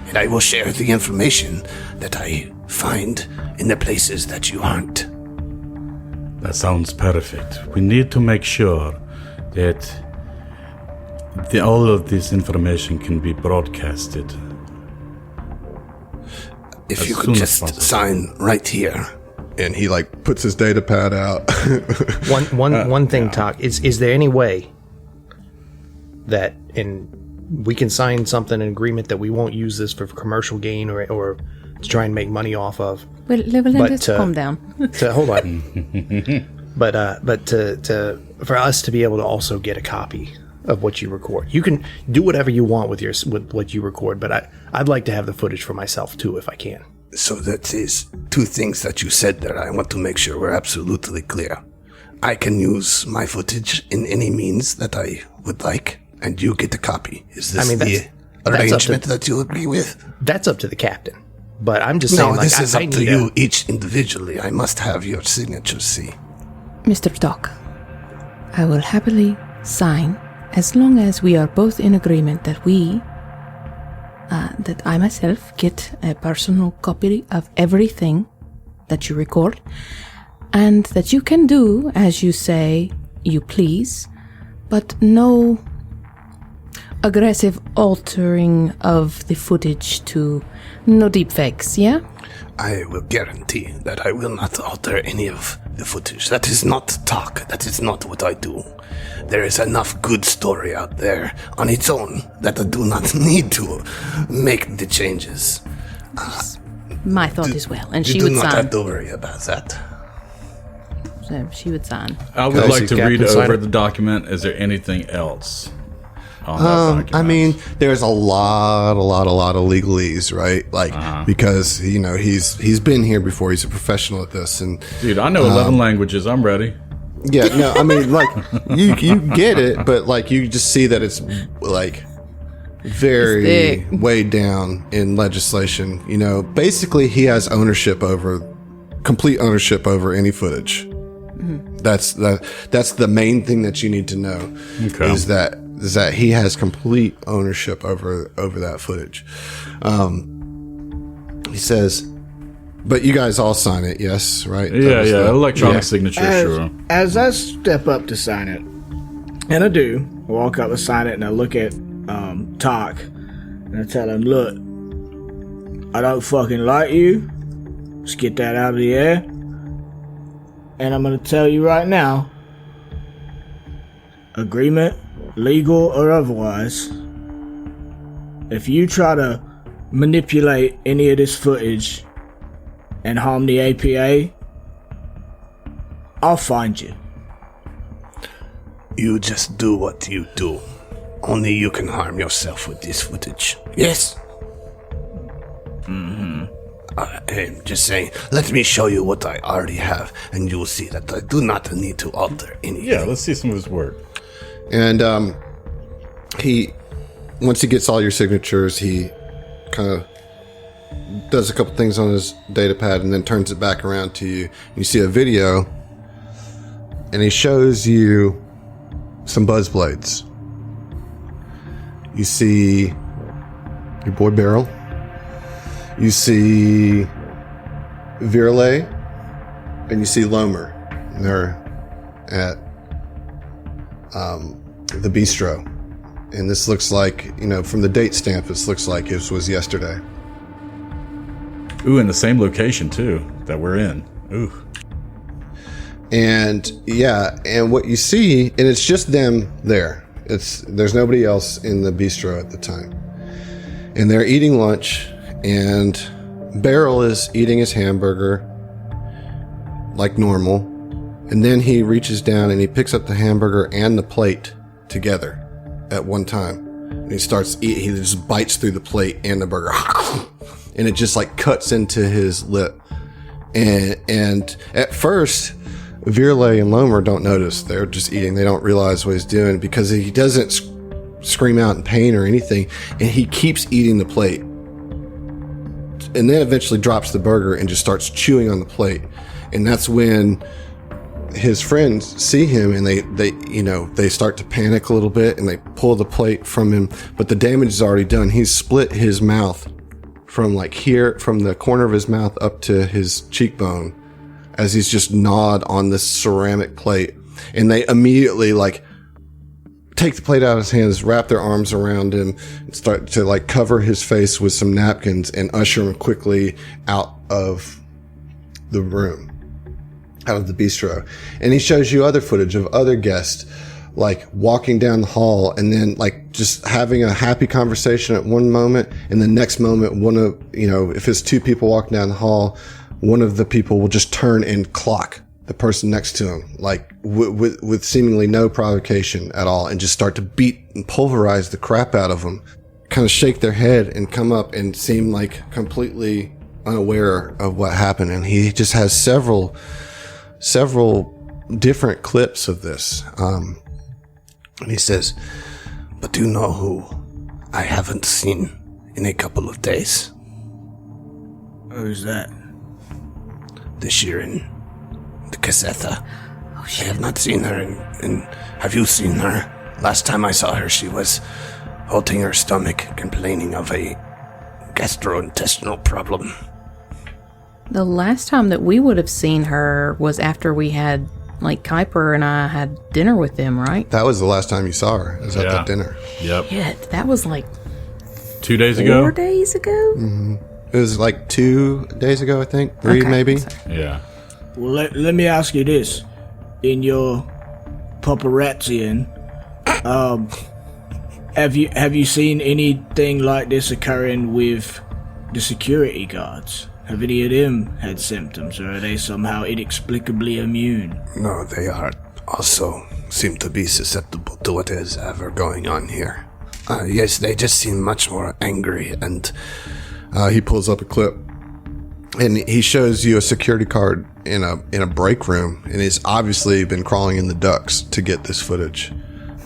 And I will share the information that I find in the places that you aren't. That sounds perfect. We need to make sure that all of this information can be broadcasted. If you could just sign right here. and he puts his data pad out. One thing, Talk, is there any way that we can sign something, an agreement that we won't use this for commercial gain or to try and make money off of? Well, let's calm down. Hold on. But for us to be able to also get a copy of what you record. You can do whatever you want with what you record, but I'd like to have the footage for myself too, if I can. So that is two things that you said there. I want to make sure we're absolutely clear. I can use my footage in any means that I would like, and you get a copy. Is this the arrangement that you agree with? That's up to the captain. But I'm just saying, this is up to you each individually. I must have your signature, see. Mr. Doc, I will happily sign as long as we are both in agreement that that I myself get a personal copy of everything that you record, and that you can do as you say you please, but no aggressive altering of the footage to no deepfakes, yeah? I will guarantee that I will not alter any of the footage. That is not talk. That is not what I do. There is enough good story out there on its own that I do not need to make the changes. My thought as well, and she would You do not sign. have to worry about that. So she would sign. I would like to read over the document. Is there anything else on that document? I mean, there's a lot of legalese, right? Because he's been here before. He's a professional at this, and dude, I know 11 languages. I'm ready. Yeah, no, I mean, you get it, but you just see that it's very weighed down in legislation. Basically, he has complete ownership over any footage. Mm-hmm. That's the main thing that you need to know. Okay. Is that he has complete ownership over that footage. He says, but you guys all sign it, yes, right? Yeah, electronic signature, sure. As I step up to sign it, and I do, walk up and sign it, and I look at Talk, and I tell him, look, I don't fucking like you. Let's get that out of the air. And I'm going to tell you right now, agreement, legal or otherwise, if you try to manipulate any of this footage and harm the APA, I'll find you. You just do what you do. Only you can harm yourself with this footage. Yes? Mm-hmm. okay. Just saying. Let me show you what I already have, and you'll see that I do not need to alter anything. Yeah, let's see some of his work. And once he gets all your signatures, he kind of does a couple things on his data pad and then turns it back around to you. You see a video, and he shows you some buzz blades. You see your boy Beryl. You see Virley, and you see Lomer. And they're at the bistro. And this looks like, from the date stamp, this looks like it was yesterday. Ooh, in the same location, too, that we're in. Ooh. And, and what you see, and it's just them there. There's nobody else in the bistro at the time. And they're eating lunch, and Beryl is eating his hamburger like normal. And then he reaches down and he picks up the hamburger and the plate together at one time. And he starts eating. He just bites through the plate and the burger. And it just like cuts into his lip. And at first, Virley and Lomer don't notice. They're just eating. They don't realize what he's doing because he doesn't scream out in pain or anything. And he keeps eating the plate. And then eventually drops the burger and just starts chewing on the plate. And that's when his friends see him and they start to panic a little bit and they pull the plate from him. But the damage is already done. He's split his mouth from like here, from the corner of his mouth up to his cheekbone as he's just gnawed on this ceramic plate. And they immediately like take the plate out of his hands, wrap their arms around him, and start to like cover his face with some napkins and usher him quickly out of the room, out of the bistro. And he shows you other footage of other guests like walking down the hall and then like just having a happy conversation at one moment, and the next moment one of, if it's two people walking down the hall, one of the people will just turn and clock the person next to him, like with seemingly no provocation at all, and just start to beat and pulverize the crap out of them, kind of shake their head and come up and seem like completely unaware of what happened. And he just has several different clips of this. And he says, "But do you know who I haven't seen in a couple of days? Who's that? The Sheeran, the Casetta. I have not seen her in... Have you seen her? Last time I saw her, she was holding her stomach, complaining of a gastrointestinal problem." The last time that we would have seen her was after we had, like, Kuiper and I had dinner with them, right? that was the last time you saw her, was at that dinner. Yep. Shit, that was like 2 days ago? 4 days ago? Mm-hmm. It was like 2 days ago, I think. 3 Okay, maybe. Yeah. Well, let me ask you this. In your paparazziing, have you seen anything like this occurring with the security guards? Have any of them had symptoms, or are they somehow inexplicably immune? No, they are also seem to be susceptible to what is ever going on here. Yes, they just seem much more angry, and he pulls up a clip and he shows you a security card in a break room, and he's obviously been crawling in the ducts to get this footage.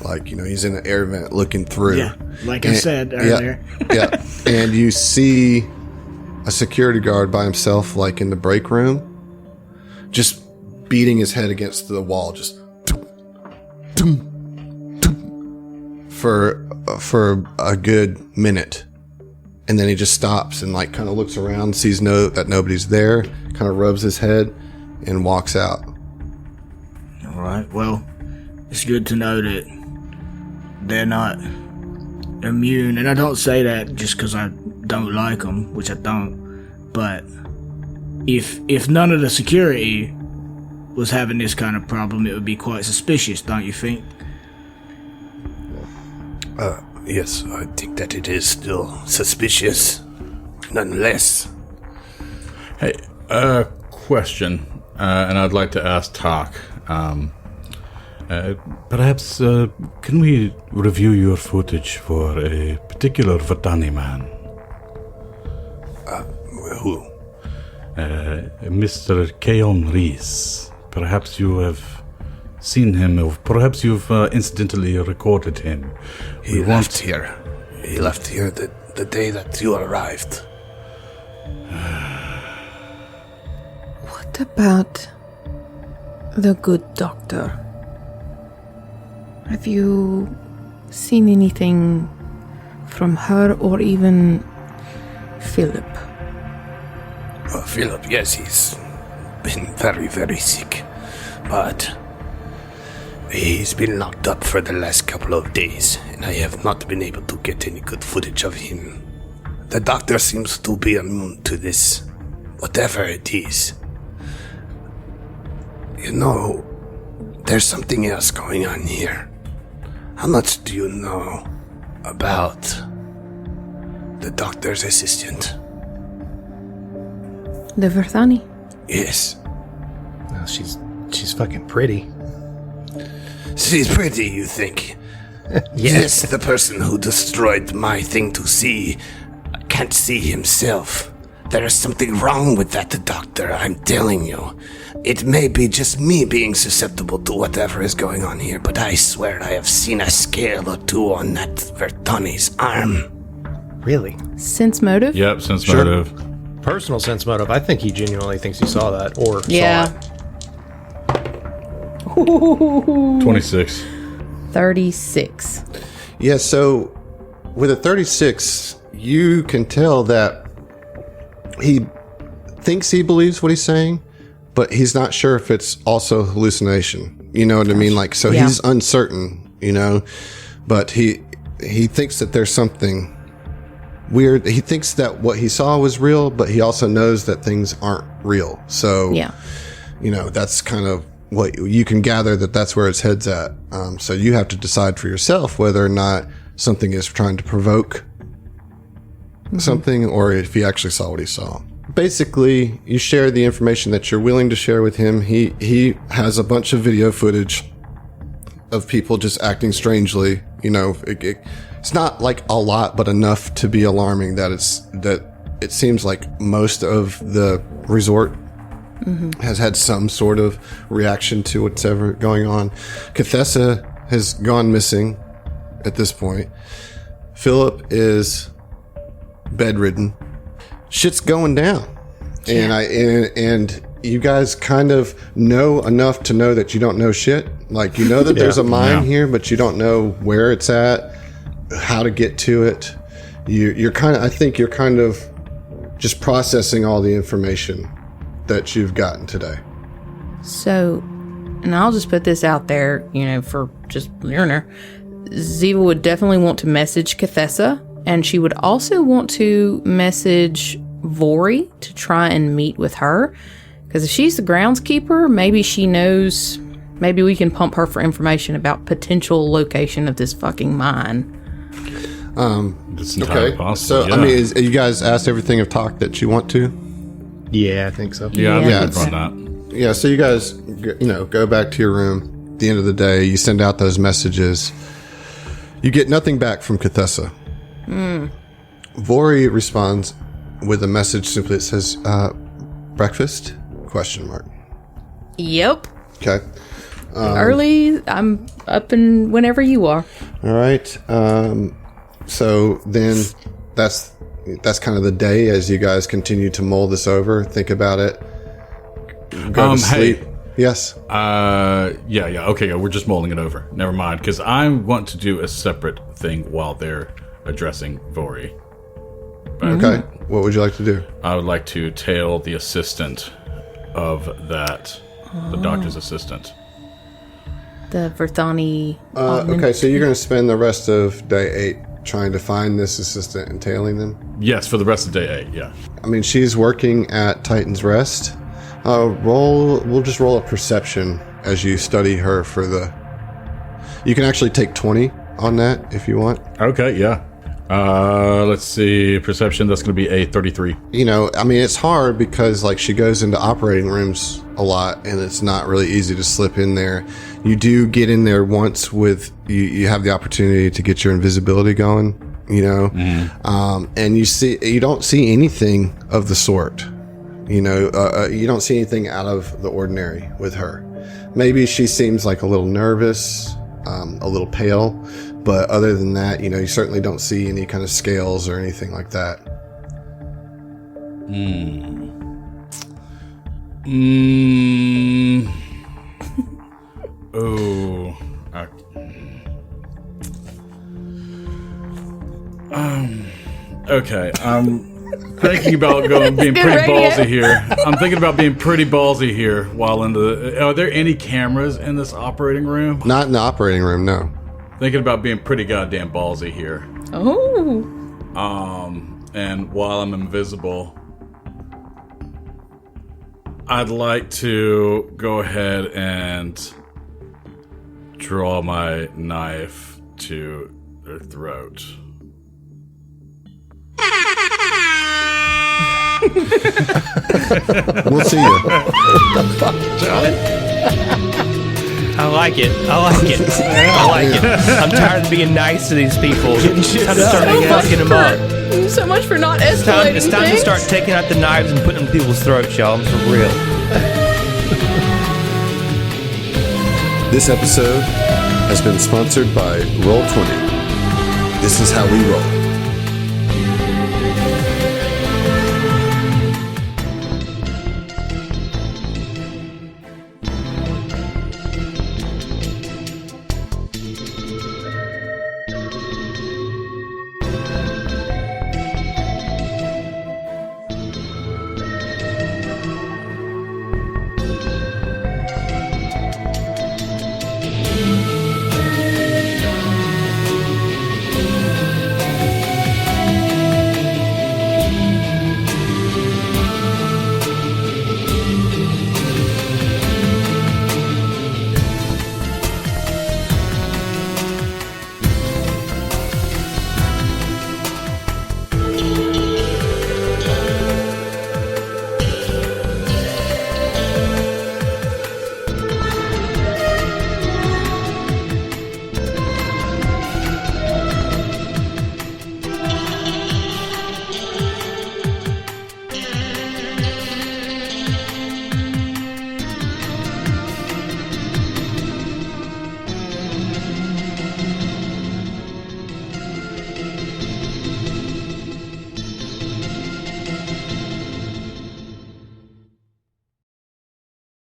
Like, he's in an air vent looking through. Yeah, like I said earlier. Yeah. And you see a security guard by himself, like in the break room, just beating his head against the wall, just for a good minute. And then he just stops and like kind of looks around, sees that nobody's there, kind of rubs his head and walks out. All right. Well, it's good to know that they're not immune, and I don't say that just because I don't like them, which I don't. But if none of the security was having this kind of problem, it would be quite suspicious, don't you think? yes, I think that it is still suspicious, nonetheless. Hey, question, and I'd like to ask Tak. Perhaps, can we review your footage for a particular Vatani man? Who? Mr. Keon Reese. Perhaps you have seen him, or perhaps you've incidentally recorded him. He left here. He left here the day that you arrived. What about the good doctor? Have you seen anything from her or even Philip? Philip, yes, he's been very, very sick. But he's been locked up for the last couple of days, and I have not been able to get any good footage of him. The doctor seems to be immune to this, whatever it is. You know, there's something else going on here. How much do you know about the doctor's assistant? The Verthani? Yes. Oh, she's fucking pretty. She's pretty, you think? Yes, the person who destroyed my thing to see can't see himself. There is something wrong with that doctor, I'm telling you. It may be just me being susceptible to whatever is going on here, but I swear I have seen a scale or two on that Vertani's arm. Really? Sense motive? Yep, sense Sure. motive. Personal sense motive. I think he genuinely thinks he saw that or Yeah. saw it. 26. 36. Yeah, so with a 36, you can tell that he thinks he believes what he's saying, but he's not sure if it's also hallucination. You know what I mean? Like, so Yeah. he's uncertain, you know, but he thinks that there's something weird. He thinks that what he saw was real, but he also knows that things aren't real. So, Yeah. you know, that's kind of what you can gather that that's where his head's at. So you have to decide for yourself whether or not something is trying to provoke something or if he actually saw what he saw. Basically, you share the information that you're willing to share with him. He has a bunch of video footage of people just acting strangely. You know, it's not like a lot, but enough to be alarming that it seems like most of the resort has had some sort of reaction to what's ever going on. Cathessa has gone missing at this point. Philip is bedridden. Shit's going down. And you guys kind of know enough to know that you don't know shit. Like, you know that there's a mine here, but you don't know where it's at, how to get to it. I think you're kind of just processing all the information that you've gotten today. So, and I'll just put this out there, you know, for just learner. Ziva would definitely want to message Cathessa, and she would also want to message Vori to try and meet with her. Because if she's the groundskeeper, maybe she knows, maybe we can pump her for information about potential location of this fucking mine. It's entirely possible. So, yeah. I mean, you guys asked everything of talk that you want to? Yeah, I think so. Yeah, Yeah. I think on that. Yeah, so you guys, go back to your room. At the end of the day, you send out those messages. You get nothing back from Cathessa. Vori responds with a message simply that says, breakfast? ? Yep. Okay. Early, I'm up and whenever you are. All right. So then that's kind of the day as you guys continue to mull this over, think about it, go to sleep. Hey. Yes. Yeah. Okay, we're just mulling it over. Never mind, because I want to do a separate thing while they're addressing Vori. Okay. What would you like to do? I would like to tail the assistant of that, the doctor's assistant. The Verthani. Okay, so you're going to spend the rest of day 8 trying to find this assistant and tailing them? Yes, for the rest of day 8, yeah. I mean, she's working at Titan's Rest. We'll just roll a perception as you study her for the... You can actually take 20 on that if you want. Okay, yeah. Let's see, perception, that's going to be a 33. You know, I mean, it's hard because, like, she goes into operating rooms a lot, and it's not really easy to slip in there. You do get in there once with... You have the opportunity to get your invisibility going, you know? And you don't see anything of the sort. You know, you don't see anything out of the ordinary with her. Maybe she seems like a little nervous, a little pale, but other than that, you know, you certainly don't see any kind of scales or anything like that. Oh. Okay. I'm thinking about being pretty ballsy here. I'm thinking about being pretty ballsy here while in the. Are there any cameras in this operating room? Not in the operating room, no. Thinking about being pretty goddamn ballsy here. Oh. And while I'm invisible, I'd like to go ahead and draw my knife to their throat. We'll see you. I like it. I like it. I'm tired of being nice to these people. It's time to start fucking them up. So much for not escalating It's time to start taking out the knives and putting them in people's throats, y'all. For real. This episode has been sponsored by Roll20. This is how we roll.